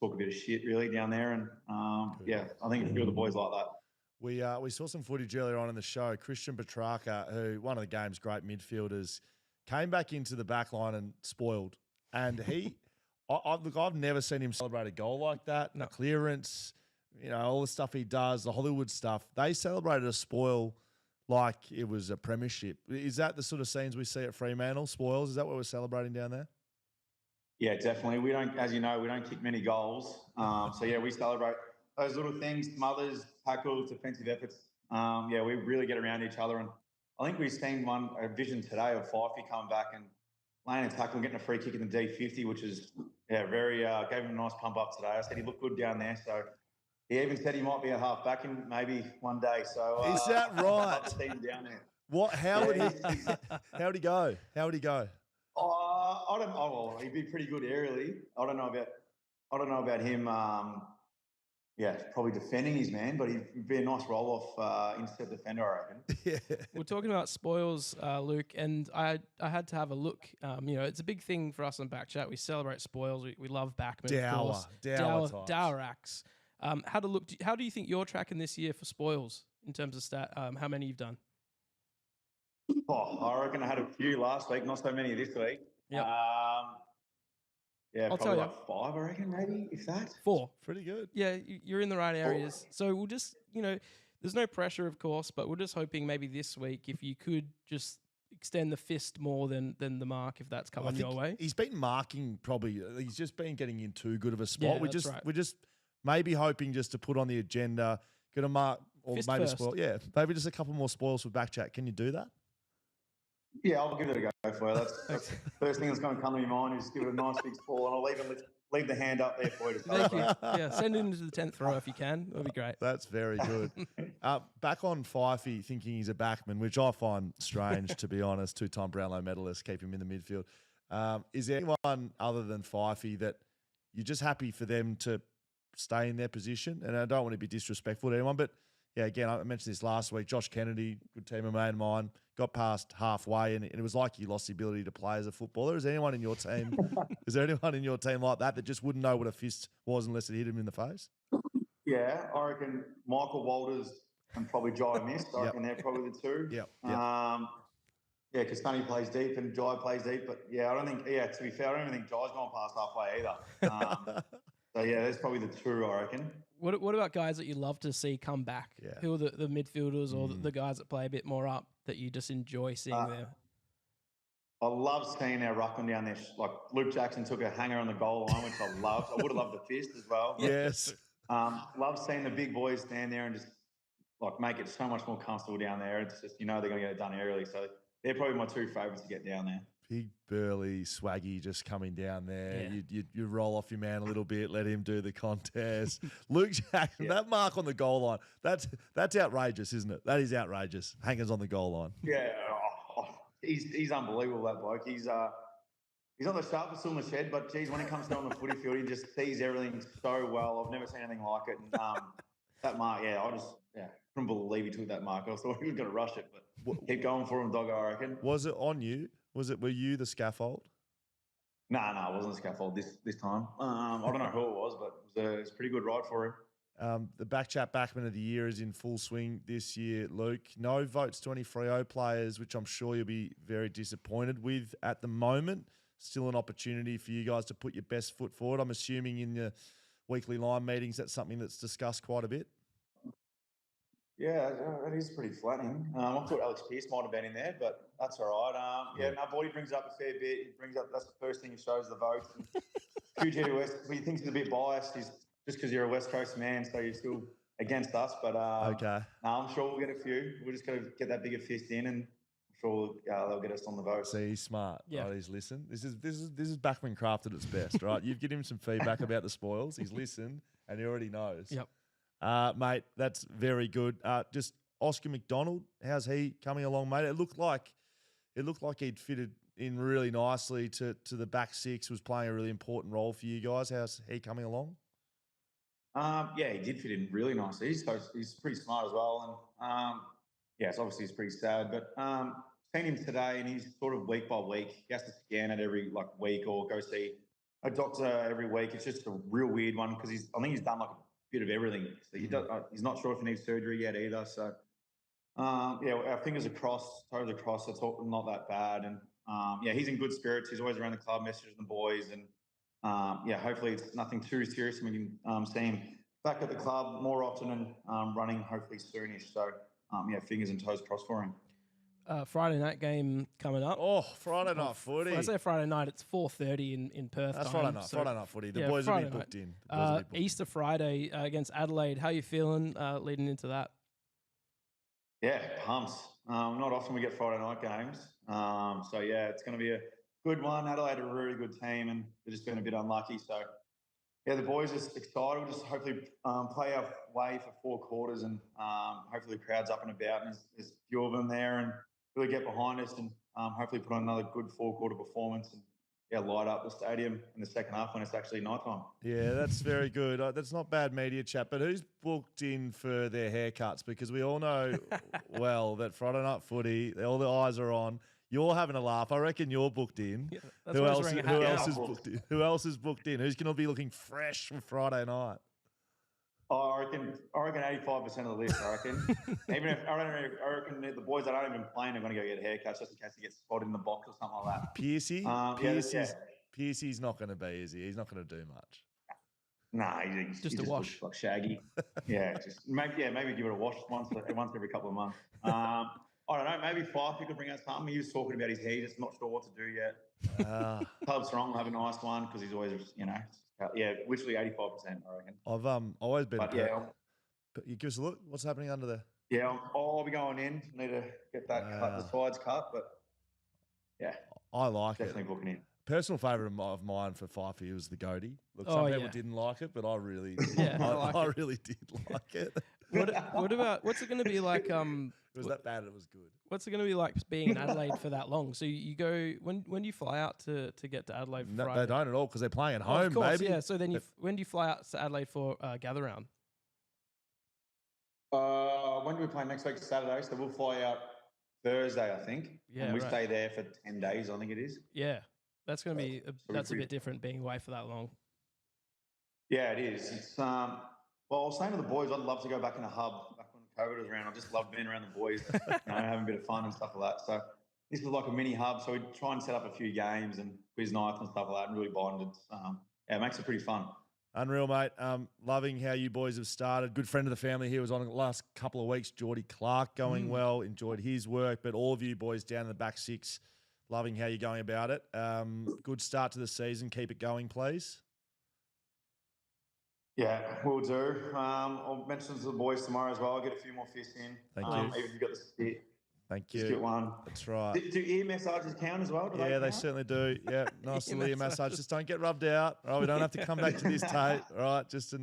talk a bit of shit really down there. And I think a few of the boys like that. We saw some footage earlier on in the show. Christian Petrarca, who one of the game's great midfielders, came back into the back line and spoiled. And I've never seen him celebrate a goal like that. No clearance, all the stuff he does, the Hollywood stuff. They celebrated a spoil like it was a premiership. Is that the sort of scenes we see at Fremantle, spoils? Is that what we're celebrating down there? Yeah, definitely. We don't, as you know, we don't kick many goals. We celebrate those little things, smothers, tackles, defensive efforts. We really get around each other. And I think we've seen a vision today of Fifey coming back and laying a tackle and getting a free kick in the D50, which is, very, gave him a nice pump up today. I said he looked good down there. So he even said he might be a half back in maybe one day. So is that right? I'd love to see him down there. What? How'd he go? How would he go? I don't know. Well, he'd be pretty good aerially. I don't know about him. Probably defending his man, but he'd be a nice roll-off intercept defender, I reckon. Yeah. We're talking about spoils, Luke, and I had to have a look. It's a big thing for us on BackChat. We celebrate spoils. We love Backman. Dower acts. How do you think you're tracking this year for spoils in terms of stat? How many you've done? I reckon I had a few last week, not so many this week. Yep. I'll probably like 5, I reckon, maybe, if that. 4. Pretty good. Yeah, you're in the right areas. So we'll just, there's no pressure, of course, but we're just hoping maybe this week, if you could just extend the fist more than the mark if that's coming your way. He's been marking probably. He's just been getting in too good of a spot. Yeah, We're just maybe hoping just to put on the agenda, get a mark or Fist maybe first. spoil. Yeah, maybe just a couple more spoils for BackChat. Can you do that? Yeah, I'll give it a go for you. That's the first thing that's going to come to your mind is give it a nice big spoil, and I'll leave the hand up there for you to Thank you. Yeah, send it into the 10th row if you can. That'd be great. That's very good. Back on Fifey, thinking he's a backman, which I find strange, to be honest. 2-time Brownlow medalist, keep him in the midfield. Is there anyone other than Fifey that you're just happy for them to stay in their position? And I don't want to be disrespectful to anyone, but yeah, again, I mentioned this last week. Josh Kennedy, good teammate of mine, got past halfway, and it was like he lost the ability to play as a footballer. Is there anyone in your team? Is there anyone in your team like that just wouldn't know what a fist was unless it hit him in the face? Yeah, I reckon Michael Walters and probably Jai Mist. I reckon they're probably the two. Yep. Yeah, because Sonny plays deep and Jai plays deep. But yeah, I don't think. Yeah, to be fair, I don't even think Jai's gone past halfway either. So yeah, that's probably the two, I reckon. What about guys that you love to see come back? Yeah. Who are the midfielders or the guys that play a bit more up that you just enjoy seeing there? I love seeing our ruckman down there. Like Luke Jackson took a hanger on the goal line, which I loved. I would have loved the fist as well. Yes. Love seeing the big boys stand there and just like make it so much more comfortable down there. It's just, they're going to get it done early. So they're probably my two favourites to get down there. Big, burly, swaggy just coming down there. Yeah. You roll off your man a little bit, let him do the contest. Luke Jackson, that mark on the goal line, that's outrageous, isn't it? That is outrageous. Hangers on the goal line. Yeah, he's unbelievable, that bloke. He's not the sharpest tool in the shed, but, geez, when it comes down the footy field, he just sees everything so well. I've never seen anything like it. And that mark, couldn't believe he took that mark. I thought he was going to rush it, but keep going for him, dog, I reckon. Was it on you? Were you the scaffold? No, it wasn't the scaffold this time. I don't know who it was, but it was a pretty good ride for him. The BackChat Backman of the Year is in full swing this year, Luke. No votes to any Freo players, which I'm sure you'll be very disappointed with at the moment. Still an opportunity for you guys to put your best foot forward. I'm assuming in your weekly line meetings that's something that's discussed quite a bit. Yeah, it is pretty flattening. I thought Alex Pearce might have been in there, but that's all right. Body brings up a fair bit. He brings up, that's the first thing he shows the votes. QG West, he thinks he's a bit biased. He's just because you're a West Coast man, so you're still against us. But okay. I'm sure we'll get a few. We're just going to get that bigger fist in, and I'm sure they'll get us on the vote. See, he's smart. Yeah. Right, he's listened. This is Backman craft at its best, right? You've given him some feedback about the spoils. He's listened, and he already knows. Yep. Mate, that's very good. Just Oscar McDonald, how's he coming along, mate? It looked like he'd fitted in really nicely to the back six, was playing a really important role for you guys. How's he coming along? He did fit in really nicely. He's pretty smart as well. And so obviously he's pretty sad. But seen him today, and he's sort of week by week. He has to scan it every week or go see a doctor every week. It's just a real weird one because I think he's done like a bit of everything. So he's not sure if he needs surgery yet either. So our fingers are crossed, toes are crossed. It's all not that bad. And he's in good spirits. He's always around the club, messaging the boys, and hopefully it's nothing too serious. And we can see him back at the club more often and running hopefully soonish. So fingers and toes crossed for him. Friday night game coming up. Oh, Friday night footy. When I say Friday night, it's 4:30 in Perth. That's time, Friday night footy. The boys will be booked in. Easter Friday against Adelaide. How are you feeling leading into that? Yeah, pumps. Not often we get Friday night games. It's going to be a good one. Adelaide are a really good team, and they've just been a bit unlucky. So, the boys are excited. We'll just hopefully play our way for 4 quarters, and hopefully the crowd's up and about, and there's a few of them there, and really get behind us, and hopefully put on another good 4-quarter performance, and light up the stadium in the second half when it's actually nighttime. Yeah, that's very good. That's not bad media chat, but who's booked in for their haircuts? Because we all know well that Friday night footy, all the eyes are on. You're having a laugh. I reckon you're booked in. Yeah, who else is booked in? Who else is booked in? Who's going to be looking fresh for Friday night? I reckon 85% of the list. I reckon. I reckon the boys that aren't even playing are going to go get haircuts just in case they get spotted in the box or something like that. Piercy's not going to be, is he? He's not going to do much. Nah, he's just a wash, like Shaggy. Maybe give it a wash once every couple of months. I I don't know. Maybe Fife could bring out something. He was talking about his heat. Just not sure what to do yet. Pub Strong will have a nice one because he's always, literally 85%, I reckon. I've always been. But but you give us a look. What's happening under there? Yeah, I'll be going in. Need to get that cut, the sides cut, but I like definitely booking in. Personal favourite of mine for Fifey was the goatee. Look, some people didn't like it, but I really, I really did like it. What about what's it going to be like? It was that bad. It was good. What's it going to be like being in Adelaide for that long? So you go when do you fly out to get to Adelaide? For Friday? They don't at all because they're playing at home, of course, baby. Yeah. So then when do you fly out to Adelaide for gather round? When do we play next week? Saturday. So we'll fly out Thursday, I think. Yeah, and we stay there for 10 days, I think it is. Yeah, that's going to be that's a bit different being away for that long. Yeah, it is. It's well, I was saying to the boys, I'd love to go back in a hub back when COVID was around. I just love being around the boys, having a bit of fun and stuff like that. So this was like a mini hub. So we try and set up a few games and quiz nights and stuff like that, and really bonded. It makes it pretty fun. Unreal, mate. Loving how you boys have started. Good friend of the family here was on the last couple of weeks. Geordie Clark going well. Enjoyed his work. But all of you boys down in the back six, loving how you're going about it. Good start to the season. Keep it going, please. Yeah, we'll do. I'll mention to the boys tomorrow as well. I'll get a few more fists in. Thank you. Even if you've got the spit. Thank you. Just get one. That's right. Do ear massages count as well? They certainly do. Yeah, nice little ear massage. Just don't get rubbed out. All right, we don't have to come back to this tape. All right, just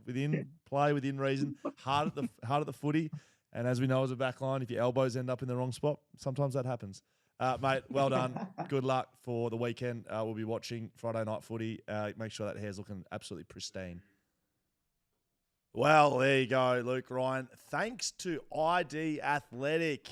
within play, within reason. Hard at the footy, and as we know as a back line, if your elbows end up in the wrong spot, sometimes that happens. Mate, well done. Good luck for the weekend. We'll be watching Friday night footy. Make sure that hair's looking absolutely pristine. Well, there you go, Luke Ryan. Thanks to ID Athletic.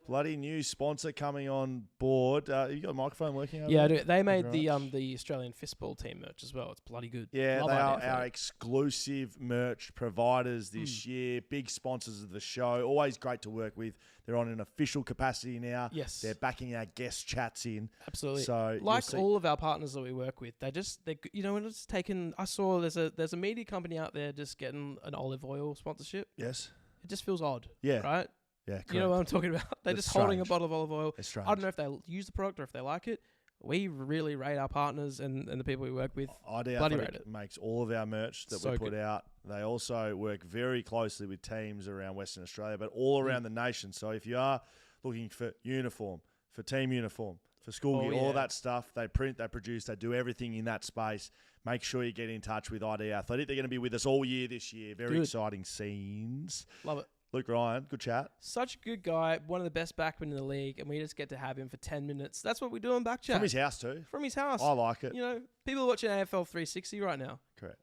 Bloody new sponsor coming on board. You got a microphone working over there? there? I do. They made the Australian fistball team merch as well. It's bloody good. Yeah, they are our exclusive merch providers this year. Big sponsors of the show. Always great to work with. They're on an official capacity now. Yes. They're backing our guest chats in. Absolutely. So like all of our partners that we work with, when it's taken, I saw there's a media company out there just getting an olive oil sponsorship. Yes. It just feels odd. Yeah. Right? Yeah, correct. You know what I'm talking about? They're just holding a bottle of olive oil. It's strange. I don't know if they use the product or if they like it. We really rate our partners and the people we work with. ID Athletic makes all of our merch that we put out. They also work very closely with teams around Western Australia, but all around the nation. So if you are looking for uniform, for team uniform, for school gear, all that stuff, they print, they produce, they do everything in that space. Make sure you get in touch with ID Athletic. They're going to be with us all year this year. Very exciting scenes. Love it. Luke Ryan, good chat. Such a good guy, one of the best backmen in the league, and we just get to have him for 10 minutes. That's what we do on BackChat. From his house too. From his house. I like it. You know, people are watching AFL 360 right now. Correct.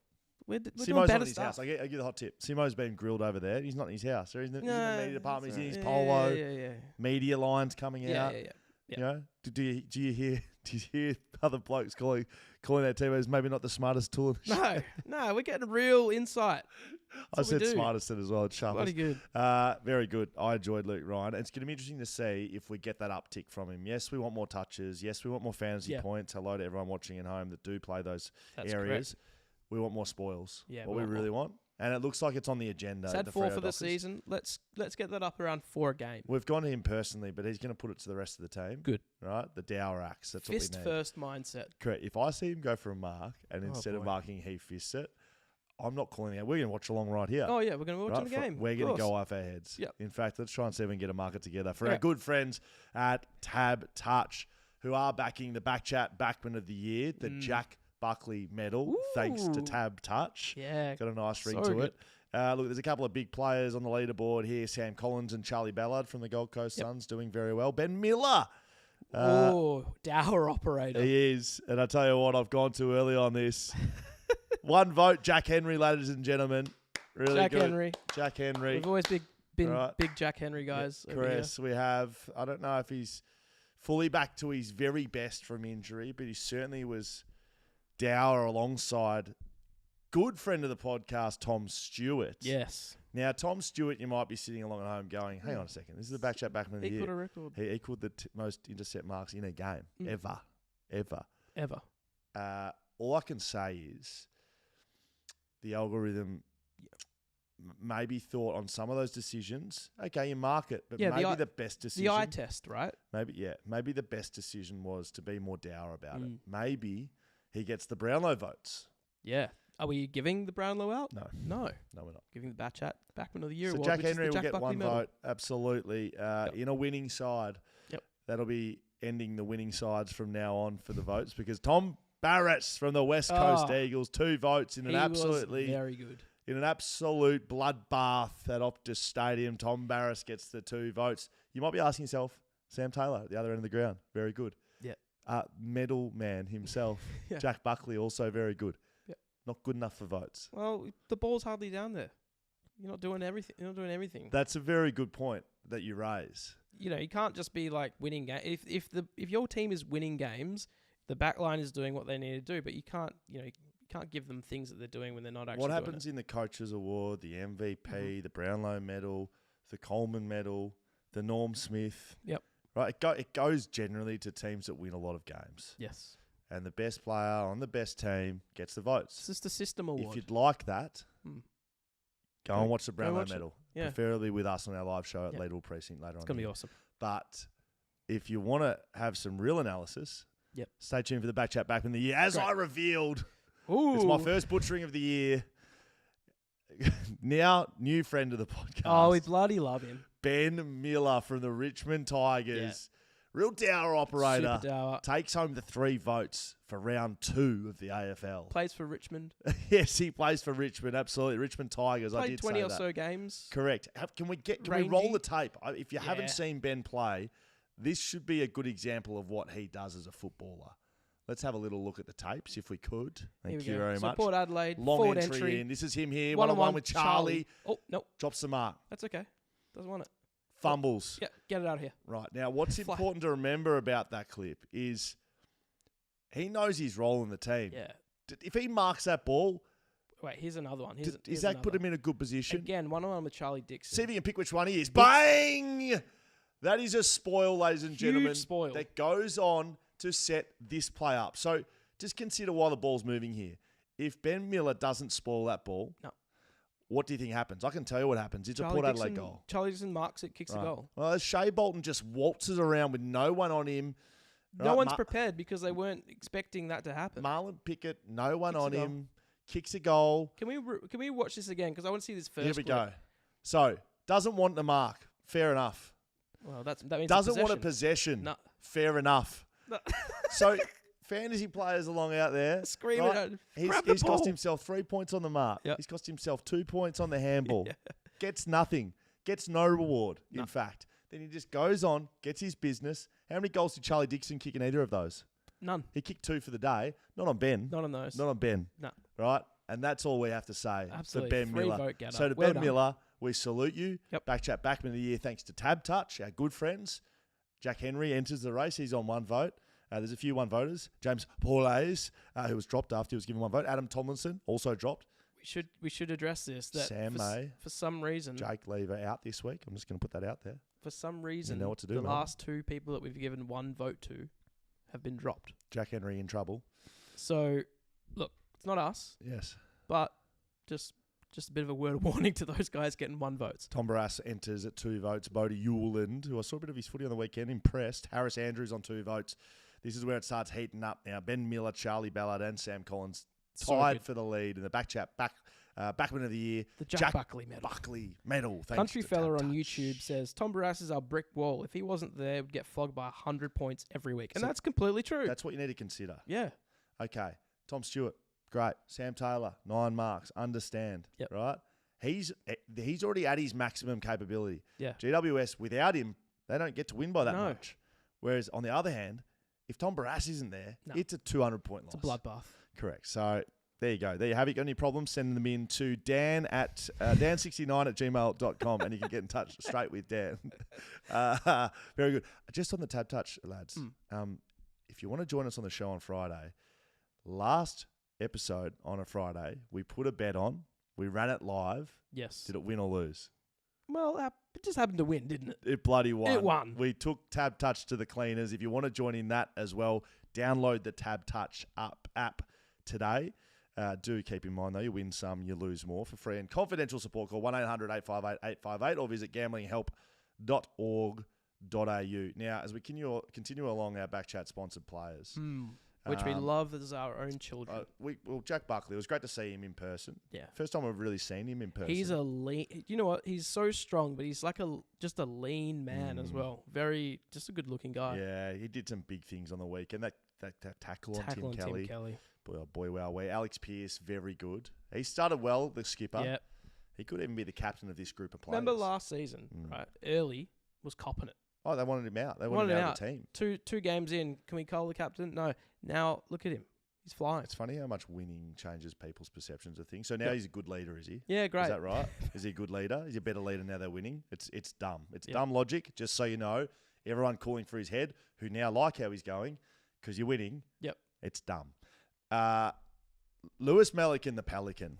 We're doing Simo's better not in his stuff. house. I give the hot tip. Simo's been grilled over there. He's not in his house. He's in the media department. He's in his polo. Yeah. Media lines coming out. Yeah. You know, do you hear other blokes calling their teammates maybe not the smartest tool? No, we're getting real insight. I said smartest as well. It's sharpest. Bloody good. Very good. I enjoyed Luke Ryan. It's going to be interesting to see if we get that uptick from him. Yes, we want more touches. Yes, we want more fantasy points. Hello to everyone watching at home that do play those areas. Correct. We want more spoils. Yeah, what we really want. And it looks like it's on the agenda. It's had 4 for the season. Let's get that up around 4 a game. We've gone to him personally, but he's going to put it to the rest of the team. Good. Right? The Dower axe. That's Fist what we need. first mindset. Correct. If I see him go for a mark and instead of marking, he fists it, I'm not calling it out. We're going to watch along right here. Oh, yeah. We're going to watch the game. We're going to go off our heads. Yep. In fact, let's try and see if we can get a market together for our good friends at TABtouch, who are backing the BackChat Backman of the Year, the Jack Buckley medal, thanks to TABtouch. Yeah. Got a nice ring to it. Look, there's a couple of big players on the leaderboard here. Sam Collins and Charlie Ballard from the Gold Coast Suns doing very well. Ben Miller. Dower operator. He is. And I tell you what, I've gone too early on this. 1 vote, Jack Henry, ladies and gentlemen. Really Jack good. Henry. Jack Henry. We've always been big Jack Henry guys. Yeah, Chris, we have, I don't know if he's fully back to his very best from injury, but he certainly was Dower alongside good friend of the podcast, Tom Stewart. Yes. Now, Tom Stewart, you might be sitting along at home going, hang on a second, this is the BackChat Backman of the year. Equaled a record. He equaled the most intercept marks in a game, ever. All I can say is the algorithm maybe thought on some of those decisions, okay, you mark it, but Yeah, maybe the best decision... The eye test, right? Maybe the best decision was to be more dour about it. Maybe he gets the Brownlow votes. Yeah. Are we giving the Brownlow out? No. No. No, we're not. Giving the BackChat Backman of the Year So award, Jack which is the Henry will Jack get Buckley one medal. vote, absolutely. In a winning side. Yep. That'll be ending the winning sides from now on for the votes because Tom Barrass from the West Coast Eagles, 2 votes in an absolutely... very good. In an absolute bloodbath at Optus Stadium, Tom Barrass gets the 2 votes. You might be asking yourself, Sam Taylor at the other end of the ground, very good. Yeah. Medal man himself, Yeah. Jack Buckley, also very good. Yeah. Not good enough for votes. Well, the ball's hardly down there. You're not doing everything. You're not doing everything. That's a very good point that you raise. You know, you can't just be like winning games. If your team is winning games, the back line is doing what they need to do, but you can't give them things that they're doing when they're not actually What doing happens it. in the Coaches Award, the MVP, the Brownlow Medal, the Coleman Medal, the Norm Smith? Yep. Right, it goes generally to teams that win a lot of games. Yes. And the best player on the best team gets the votes. It's just a system award. If you'd like that, go and watch the Brownlow watch it. Medal. Yeah. Preferably with us on our live show at Yep. Leaderboard Precinct later on. It's going to be awesome. But if you want to have some real analysis, Yep. stay tuned for the BackChat Backman of the Year. As Great. I revealed, Ooh. it's my first butchering of the year. Now, new friend of the podcast. Oh, we bloody love him. Ben Miller from the Richmond Tigers. Real dour operator. Super dour. Takes home the 3 votes for round 2 of the AFL. Plays for Richmond. Yes, he plays for Richmond. Absolutely. Richmond Tigers. I Played did 20 say or that. so games. Correct. Can we Rangy. roll the tape? If you Yeah. haven't seen Ben play, this should be a good example of what he does as a footballer. Let's have a little look at the tapes if we could. Thank you very so much. Port Adelaide, Long forward entry in. This is him here. One-on-one One-on-one with Charlie. Oh, no. Drops the mark. That's okay. Doesn't want it. Fumbles. Yeah, get it out of here. Right. Now, what's Fly. important to remember about that clip is he knows his role in the team. Yeah. If he marks that ball, Wait, here's another one. does that put him in a good position? Again, one-on-one with Charlie Dixon. See if you can pick which one he is. Bang! That is a spoil, ladies and gentlemen. spoil. That goes on to set this play up. So just consider why the ball's moving here. If Ben Miller doesn't spoil that ball, No. what do you think happens? I can tell you what happens. It's a Port Adelaide goal. Charlie Dixon marks it, kicks a goal. Well, Shea Bolton just waltzes around with no one on him. No one's prepared because they weren't expecting that to happen. Marlon Pickett, no one Kicks a on goal. him, kicks a goal. Can we watch this again? Because I want to see this first. Here we clip. go. So, doesn't want the mark. Fair enough. Well, that means Doesn't want a possession. No. Fair enough. No. So, fantasy players along out there, Screaming right? at grab the He's cost ball. himself 3 points on the mark. Yep. He's cost himself 2 points on the handball. Yeah. Gets nothing. Gets no reward, in fact. Then he just goes on, gets his business. How many goals did Charlie Dixon kick in either of those? None. He kicked 2 for the day. Not on Ben. Not on those. Not on Ben. No. Right? And that's all we have to say Absolutely. for Ben Free Miller. vote getter. So to Well Ben done. Miller, we salute you. Yep. BackChat Backman of the Year thanks to TABtouch, our good friends. Jack Henry enters the race. He's on 1 vote. There's a few 1 voters. James Paulais, who was dropped after he was given 1 vote. Adam Tomlinson, also dropped. We should address this. That Sam May. For some reason. Jake Lever out this week. I'm just going to put that out there. For some reason, know what to do, the mate. last 2 people that we've given 1 vote to have been dropped. Jack Henry in trouble. So, look, it's not us, Yes. but just a bit of a word of warning to those guys getting 1 vote. Tom Barrass enters at 2 votes. Bodie Ewland, who I saw a bit of his footy on the weekend, impressed. Harris Andrews on 2 votes. This is where it starts heating up now. Ben Miller, Charlie Ballard, and Sam Collins tied for the lead in the BackChat Backman of the Year. The Jack Buckley medal. Buckley medal. Thanks Country to Fella on TABtouch. YouTube says, Tom Barrass is our brick wall. If he wasn't there, we'd get flogged by 100 points every week. And that's completely true. That's what you need to consider. Yeah. Okay. Tom Stewart, great. Sam Taylor, 9 marks. Understand. Yep. Right? He's already at his maximum capability. Yeah. GWS, without him, they don't get to win by that No. much. Whereas, on the other hand, if Tom Barrass isn't there, No. it's a 200-point loss. It's a bloodbath. Correct. So, there you go. There you have it. Got any problems, send them in to Dan at dan69@gmail.com and you can get in touch straight with Dan. Very good. Just on the TABtouch, lads, if you want to join us on the show on Friday, last episode on a Friday, we put a bet on. We ran it live. Yes. Did it win or lose? Well, it just happened to win, didn't it? It bloody won. It won. We took TABtouch to the cleaners. If you want to join in that as well, download the TABtouch app today. Do keep in mind, though, you win some, you lose more. For free and confidential support, call 1-800-858-858 or visit gamblinghelp.org.au. Now, as we continue along our BackChat sponsored players. Which we love as our own children. Jack Buckley, it was great to see him in person. Yeah. First time I've really seen him in person. He's a lean... You know what? He's so strong, but he's like just a lean man as well. Just a good-looking guy. Yeah, he did some big things on the weekend. That tackle on Tim Kelly. Boy, wow. Alex Pearce, very good. He started well, the skipper. Yep. He could even be the captain of this group of players. Remember last season, right? Early was copping it. Oh, they wanted him out. They wanted him out of the team. Two games in, can we call the captain? No. Now, look at him. He's flying. It's funny how much winning changes people's perceptions of things. So now he's a good leader, is he? Yeah, great. Is that right? Is he a good leader? Is he a better leader now they're winning? It's dumb. It's dumb logic, just so you know. Everyone calling for his head, who now like how he's going, because you're winning. Yep. It's dumb. Lewis Malik and the Pelican.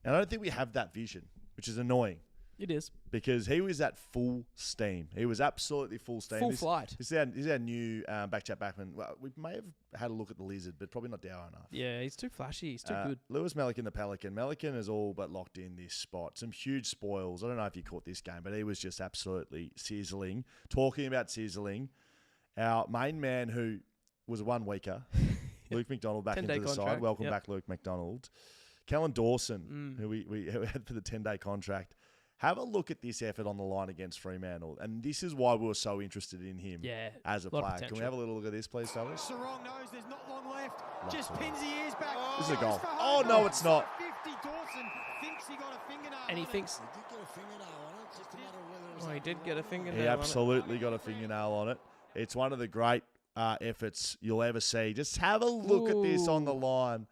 And I don't think we have that vision, which is annoying. It is. Because he was at full steam. He was absolutely full steam. Full flight. This is our new BackChat Backman. Well, we may have had a look at the Lizard, but probably not dour enough. Yeah, he's too flashy. He's too good. Lewis Malik and the Pelican. Melican is all but locked in this spot. Some huge spoils. I don't know if you caught this game, but he was just absolutely sizzling. Talking about sizzling, our main man who was 1 weeker, Luke McDonald, back into the side. Welcome back, Luke McDonald. Kellen Dawson, who we had for the 10-day contract. Have a look at this effort on the line against Fremantle. And this is why we were so interested in him as a player. Can we have a little look at this, please, fellas? Sarong knows there's not long left. Just pins the ears back. This is a goal. Oh, no, it's not. 50 Dawson thinks he got a fingernail. And he thinks... He did get a fingernail on it. Just a matter of whether it was... Oh, he did get a fingernail on it. He absolutely got a fingernail on it. It's one of the great efforts you'll ever see. Just have a look at this on the line.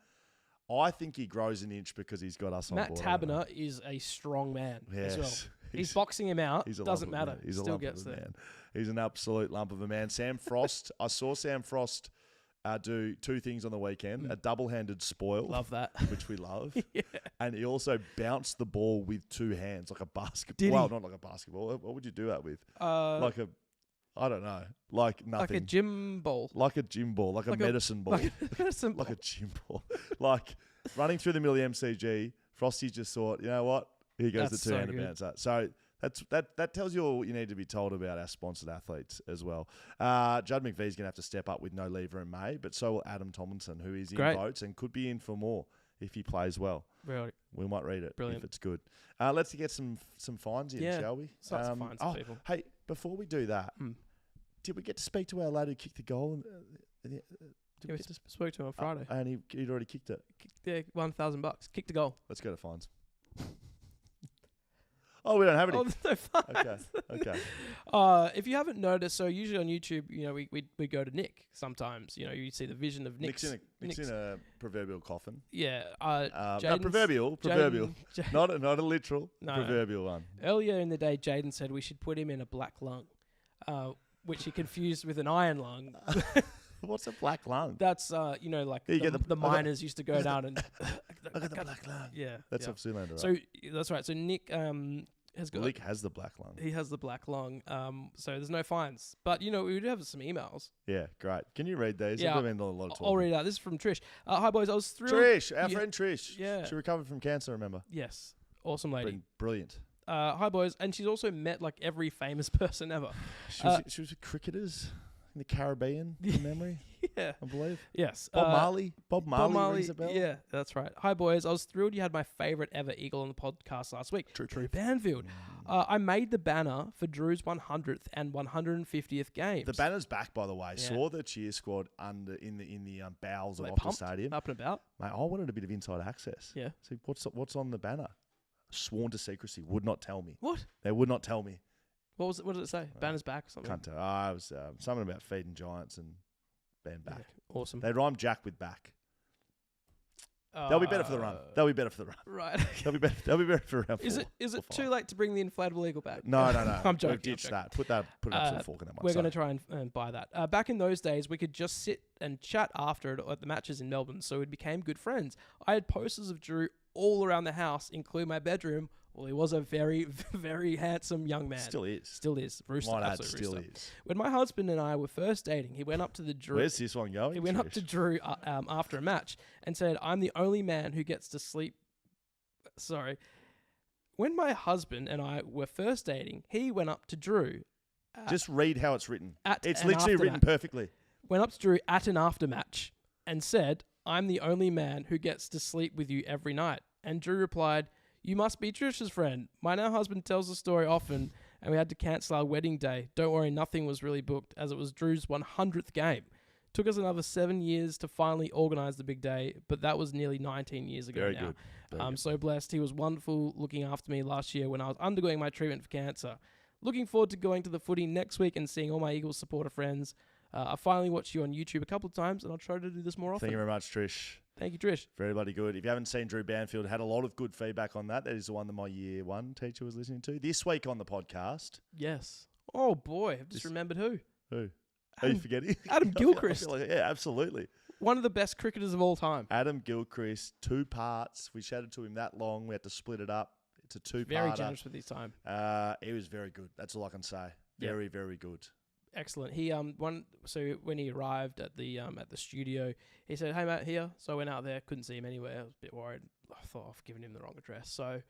I think he grows an inch because he's got us on board. Matt Taberner is a strong man as well. He's boxing him out. Doesn't matter. He's Still a lump gets of a there. man. He's an absolute lump of a man. Sam Frost. I saw Sam Frost do 2 things on the weekend. A double-handed spoil. Love that. Which we love. Yeah. And he also bounced the ball with 2 hands, like a basketball. Did he? Well, not like a basketball. What would you do that with? Like I don't know. Like nothing. Like a gym ball. Like a gym ball. Like a medicine ball. Like a medicine ball. Like a gym ball. Like running through the middle of the MCG, Frosty just thought, you know what? Here goes the 2-handed bouncer. So that tells you all what you need to be told about our sponsored athletes as well. Judd McVee's going to have to step up with no lever in May, but so will Adam Tomlinson, who is in votes and could be in for more if he plays well. Really? We might read it if it's good. Let's get some fines in, shall we? Some fines for people. Hey, before we do that, did we get to speak to our lad who kicked the goal? We just spoke to him on Friday. And he'd already kicked it. Yeah, $1,000. Kicked the goal. Let's go to fines. Oh, we don't have any. Oh, there's no fines. Okay. If you haven't noticed, so usually on YouTube, you know, we go to Nick sometimes. You know, you see the vision of Nick's in a proverbial coffin. Yeah. Proverbial. Not a literal. No, proverbial one. Earlier in the day, Jaiden said we should put him in a black lung, which he confused with an iron lung. What's a black lung? That's like the miners used to go down and look at the black lung. Yeah, that's off Zoolander. So that's right. So Nick has got. Nick has the black lung. He has the black lung. So there's no fines, but you know we would have some emails. Yeah, great. Can you read these? Yeah, I'll read out. This is from Trish. Hi boys, I was thrilled. Trish, our friend Trish. Yeah, she recovered from cancer. Remember? Yes, awesome lady. Brilliant. Hi boys, and she's also met like every famous person ever. She was with cricketers in the Caribbean, from memory. Yeah. I believe. Yes. Bob Marley rings a bell. Yeah, that's right. Hi, boys. I was thrilled you had my favourite ever Eagle on the podcast last week. Drew Banfield. I made the banner for Drew's 100th and 150th games. The banner's back, by the way. Yeah. Saw the cheer squad in the bowels of Optus Stadium. Up and about. Mate, I wanted a bit of inside access. Yeah. See, what's on the banner? Sworn to secrecy. Would not tell me. What? They would not tell me. What was it? What did it say? Banner's back or something? Can't tell. It was something about feeding giants and being back. Yeah, awesome. They rhyme Jack with back. They'll be better for the run. Right. They'll be better for round 4. Is it too late to bring the inflatable eagle back? No. I'm joking. We've ditched that. Put an absolute fork in that one. We're going to try and buy that. Back in those days, we could just sit and chat after it at the matches in Melbourne, so we became good friends. I had posters of Drew all around the house, including my bedroom, Well, he was a very, very handsome young man. Still is. Still is. Rooster. Might add, Absolute still rooster. is. When my husband and I were first dating, he went up to the Drew. Where's this one going? He went up to Drew after a match and said, "I'm the only man who gets to sleep." Sorry. When my husband and I were first dating, he went up to Drew. Just read how it's written. It's an literally written aftermatch. perfectly. Went up to Drew at an aftermatch and said, "I'm the only man who gets to sleep with you every night." And Drew replied, "You must be Trish's friend. My now husband tells the story often, and we had to cancel our wedding day. Don't worry, nothing was really booked, as it was Drew's 100th game. Took us another 7 years to finally organise the big day, but that was nearly 19 years ago Very now. good. I'm so blessed. He was wonderful looking after me last year when I was undergoing my treatment for cancer. Looking forward to going to the footy next week and seeing all my Eagles supporter friends. I finally watched you on YouTube a couple of times, and I'll try to do this more often." Thank you very much, Trish. Thank you, Trish. Very bloody good. If you haven't seen Drew Banfield, had a lot of good feedback on that. That is the one that my year 1 teacher was listening to. This week on the podcast. Yes. Oh, boy. I've just remembered who. Who? Are you forgetting? Adam Gilchrist. Yeah, absolutely. One of the best cricketers of all time. Adam Gilchrist, 2 parts. We chatted to him that long. We had to split it up. It's a 2-parter. Very generous with his time. He was very good. That's all I can say. Very, very good. Excellent. He so when he arrived at the studio, he said, "Hey Matt, here." So I went out there, couldn't see him anywhere. I was a bit worried. I thought I've given him the wrong address. So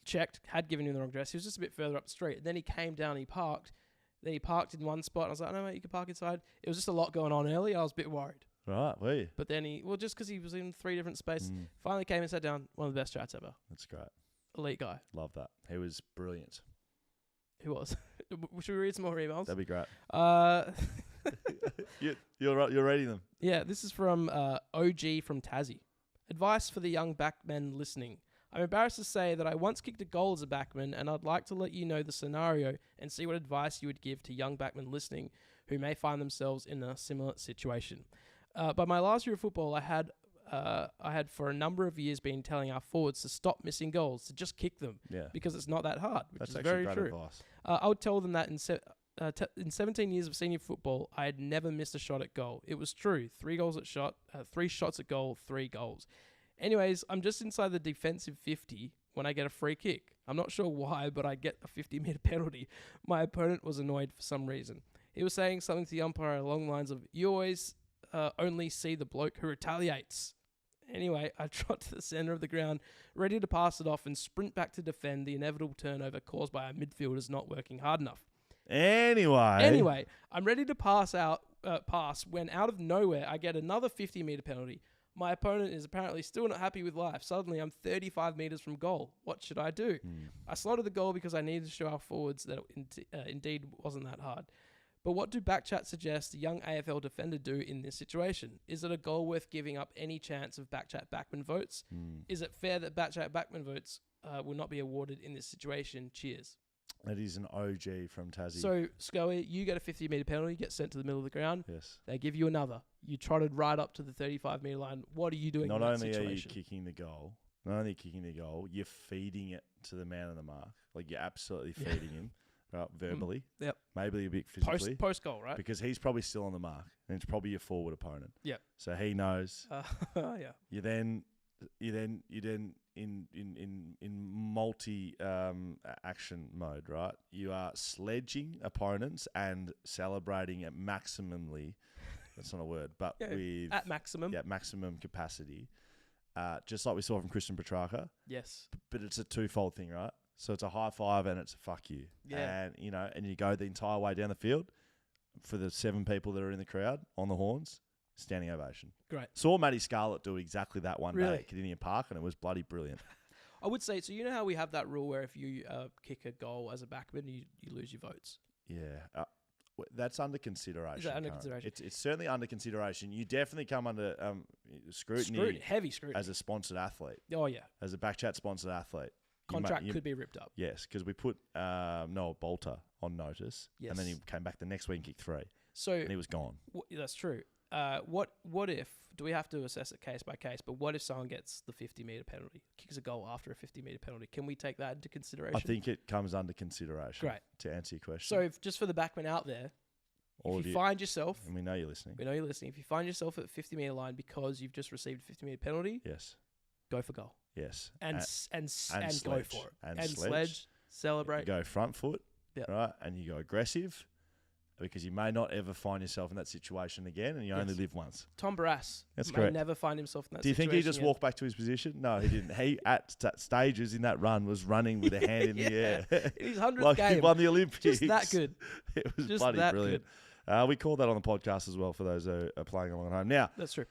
checked, had given him the wrong address. He was just a bit further up the street. And then he came down, he parked. Then he parked in one spot. And I was like, "No, mate, you can park inside." It was just a lot going on early. I was a bit worried. Right, were you? But then just because he was in 3 different spaces, finally came and sat down. One of the best chats ever. That's great. Elite guy. Love that. He was brilliant. Who was? Should we read some more emails? That'd be great. Uh, You're reading them. Yeah, this is from OG from Tassie. Advice for the young backmen listening. I'm embarrassed to say that I once kicked a goal as a backman, and I'd like to let you know the scenario and see what advice you would give to young backmen listening who may find themselves in a similar situation. By my last year of football, I had for a number of years been telling our forwards to stop missing goals, to just kick them, because it's not that hard, which is very true. Advice. I would tell them that in 17 years of senior football, I had never missed a shot at goal. It was true. 3 shots at goal, 3 goals. Anyways, I'm just inside the defensive 50 when I get a free kick. I'm not sure why, but I get a 50-meter penalty. My opponent was annoyed for some reason. He was saying something to the umpire along the lines of, "You always only see the bloke who retaliates." Anyway, I trot to the center of the ground, ready to pass it off and sprint back to defend the inevitable turnover caused by our midfielders not working hard enough. Anyway, I'm ready to pass when out of nowhere I get another 50-meter penalty. My opponent is apparently still not happy with life. Suddenly, I'm 35 meters from goal. What should I do? I slotted the goal because I needed to show our forwards that it indeed wasn't that hard. But what do BackChat suggest a young AFL defender do in this situation? Is it a goal worth giving up any chance of BackChat Backman votes? Is it fair that BackChat Backman votes will not be awarded in this situation? Cheers. That is an OG from Tassie. So, Scully, you get a 50-meter penalty, get sent to the middle of the ground. Yes. They give you another. You trotted right up to the 35-meter line. What are you doing in that situation? Not only are you kicking the goal, you're feeding it to the man on the mark. Like, you're absolutely feeding him. Right, verbally. Yep. Maybe a bit physically. Post goal, right? Because he's probably still on the mark, and it's probably your forward opponent. Yep. So he knows. Yeah. You then in multi action mode, right? You are sledging opponents and celebrating at maximally. That's not a word, but at maximum. Yeah, maximum capacity. Just like we saw from Christian Petrarca. Yes. But it's a twofold thing, right? So it's a high five and it's a fuck you. Yeah. And you go the entire way down the field for the 7 people that are in the crowd on the horns, standing ovation. Great. Saw Matty Scarlett do exactly that one day at Cardinia Park, and it was bloody brilliant. I would say, so you know how we have that rule where if you kick a goal as a backman, you lose your votes? Yeah. That's under consideration. Is that under consideration? It's certainly under consideration. You definitely come under scrutiny. Heavy scrutiny. As a sponsored athlete. Oh, yeah. As a BackChat sponsored athlete. Contract could be ripped up. Yes, because we put Noah Bolter on notice, and then he came back the next week and kicked 3. And he was gone. That's true. What if, do we have to assess it case by case, but what if someone gets the 50-meter penalty, kicks a goal after a 50-meter penalty? Can we take that into consideration? I think it comes under consideration. Great. To answer your question. So just for the backmen out there, if you find yourself... And we know you're listening. If you find yourself at the 50-meter line because you've just received a 50-meter penalty... Yes. Go for goal. Yes. And go sledge. for it. And sledge. Celebrate. You go front foot, Yep. right? And you go aggressive because you may not ever find yourself in that situation again, and you only live once. Tom Barrass That's may correct. never find himself in that Do you situation think he just again. walked back to his position? No, he didn't. He, at stages in that run, was running with a hand in the air. In his 100th like game. he won the Olympics. Just that good. It was Just bloody that brilliant. We called that on the podcast as well for those who are playing along at home. Now, That's true.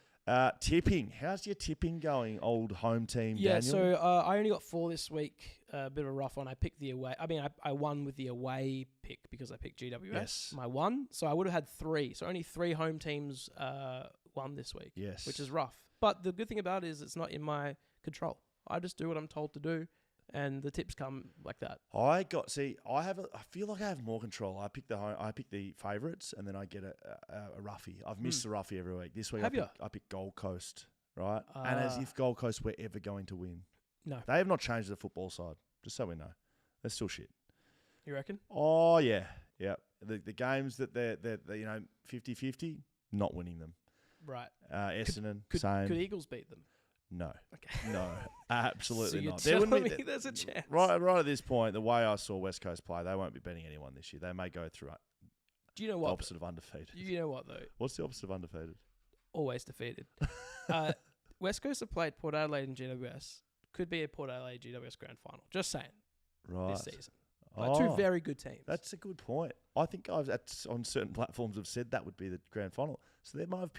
tipping. How's your tipping going, old home team, Yeah, Daniel? so I only got 4 this week. A bit of a rough one. I picked the away. I mean, I won with the away pick because I picked GWS. Yes. My 1. So I would have had 3. So only 3 home teams won this week. Yes. Which is rough. But the good thing about it is it's not in my control. I just do what I'm told to do, and the tips come like that. I feel like I have more control. I pick the favourites, and then I get a roughie. I've missed the roughie every week. This week I pick Gold Coast, right? And as if Gold Coast were ever going to win. No. They have not changed the football side, just so we know. They're still shit. You reckon? Oh, yeah. Yeah. The games that they're 50-50, not winning them. Right. Essendon, Could same. Eagles beat them? No. Okay. No. Absolutely so you're not. telling me there's a chance? Right at this point, the way I saw West Coast play, they won't be beating anyone this year. They may go through Do you know the what? opposite of undefeated. You know what, though? What's the opposite of undefeated? Always defeated. West Coast have played Port Adelaide and GWS. Could be a Port Adelaide GWS grand final. Just saying. Right. This season. Like 2 very good teams. That's a good point. I think I've on certain platforms have said that would be the grand final. So they might have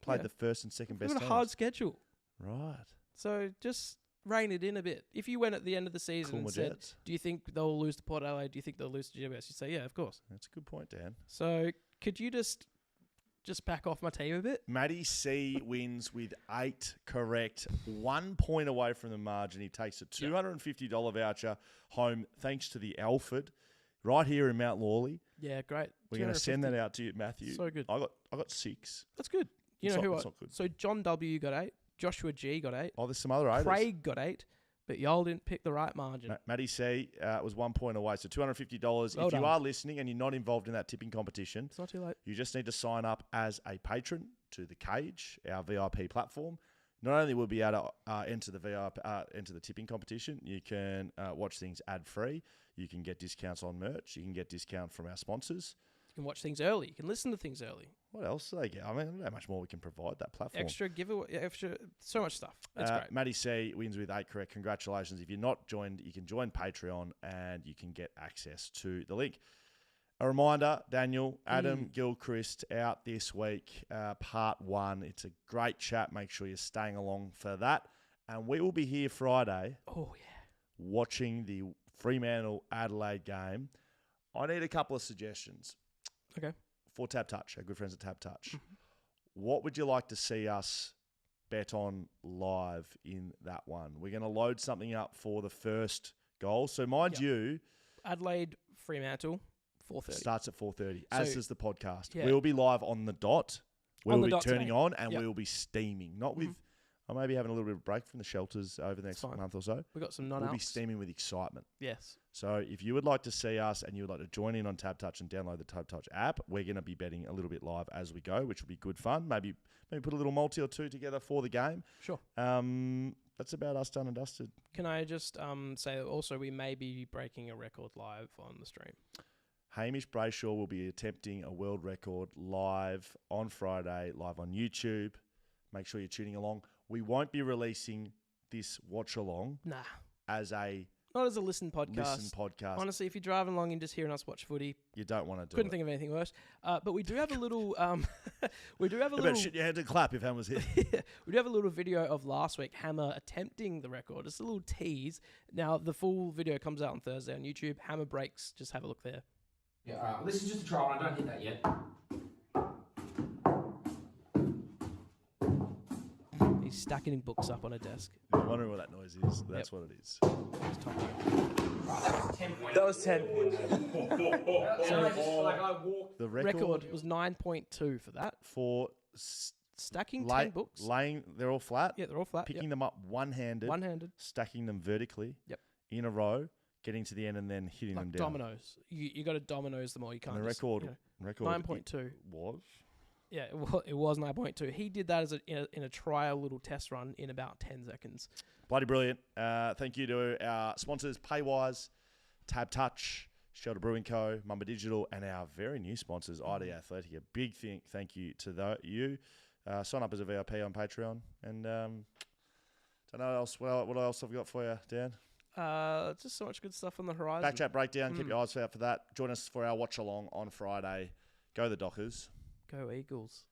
played the first and second best We've got teams. a hard schedule. Right. So just rein it in a bit. If you went at the end of the season Cool and said, Jets. do you think they'll lose to Port Adelaide? Do you think they'll lose to GWS? You'd say, yeah, of course. That's a good point, Dan. So could you just back off my team a bit? Matty C wins with 8 correct, 1 point away from the margin. He takes a $250 voucher home thanks to the Alford right here in Mount Lawley. Yeah, great. We're going to send that out to you, Matthew. So good. I got 6. That's good. You It's know not- who it's not good. So John W got 8. Joshua G got 8. Oh, there's some other 8s. Craig got 8. But y'all didn't pick the right margin. Matty C was 1 point away, so $250. Well if done. you are listening and you're not involved in that tipping competition, It's not too late. you just need to sign up as a patron to the Cage, our VIP platform. Not only will you be able to enter the tipping competition, you can watch things ad free. You can get discounts on merch. You can get discount from our sponsors. You can watch things early. You can listen to things early. What else do they get? I mean, I don't know how much more we can provide that platform. Extra giveaway, so much stuff. It's great. Matty C wins with 8 correct. Congratulations. If you're not joined, you can join Patreon and you can get access to the link. A reminder, Daniel, Adam Gilchrist out this week, part 1. It's a great chat. Make sure you're staying along for that. And we will be here Friday watching the Fremantle Adelaide game. I need a couple of suggestions. Okay. For TABtouch, our good friends at TABtouch. What would you like to see us bet on live in that one? We're going to load something up for the first goal. So mind you, Adelaide, Fremantle, 4:30. Starts at 4:30, as does the podcast. Yeah. We will be live on the dot. We On will the be dot turning today. on and Yep. we will be steaming. Not with, I may be having a little bit of a break from the shelters over the next fine. month or so. We've got some We'll be non-outs. steaming with excitement. Yes. So if you would like to see us and you would like to join in on TABtouch and download the TABtouch app, we're going to be betting a little bit live as we go, which will be good fun. Maybe put a little multi or two together for the game. Sure. That's about us done and dusted. Can I just say that also we may be breaking a record live on the stream? Hamish Brayshaw will be attempting a world record live on Friday, live on YouTube. Make sure you're tuning along. We won't be releasing this watch along Nah. as a Not as a listen podcast. Honestly, if you're driving along and just hearing us watch footy, you don't want to do couldn't it. think of anything worse. But we do have a little. We do have a You little. better shit your hand and clap if Ham was here. We do have a little video of last week, Hammer attempting the record. It's a little tease. Now, the full video comes out on Thursday on YouTube. Hammer breaks. Just have a look there. Yeah, all right. Well, this is just a trial run. Don't hit that yet. He's stacking books up on a desk. If you're wondering what that noise is, that's what it is. That was 10. The Record was 9.2 for that. for Stacking 10 books. laying, they're all flat. Yeah, they're all flat. Picking them up one-handed. One-handed. Stacking them vertically. Yep. In a row, getting to the end and then hitting them Like down. dominoes. You got to dominoes them all. You can't. And the just, record, you know, record 9.2 was Yeah, it was 9.2. He did that in a trial little test run in about 10 seconds. Bloody brilliant. Thank you to our sponsors, Paywise, TABtouch, Shelter Brewing Co, Mamba Digital, and our very new sponsors, ID Athletic. A big thank you to you. Sign up as a VIP on Patreon. And don't know what else I've got for you, Dan. Just so much good stuff on the horizon. BackChat breakdown. Keep your eyes out for that. Join us for our watch along on Friday. Go the Dockers. Go Eagles.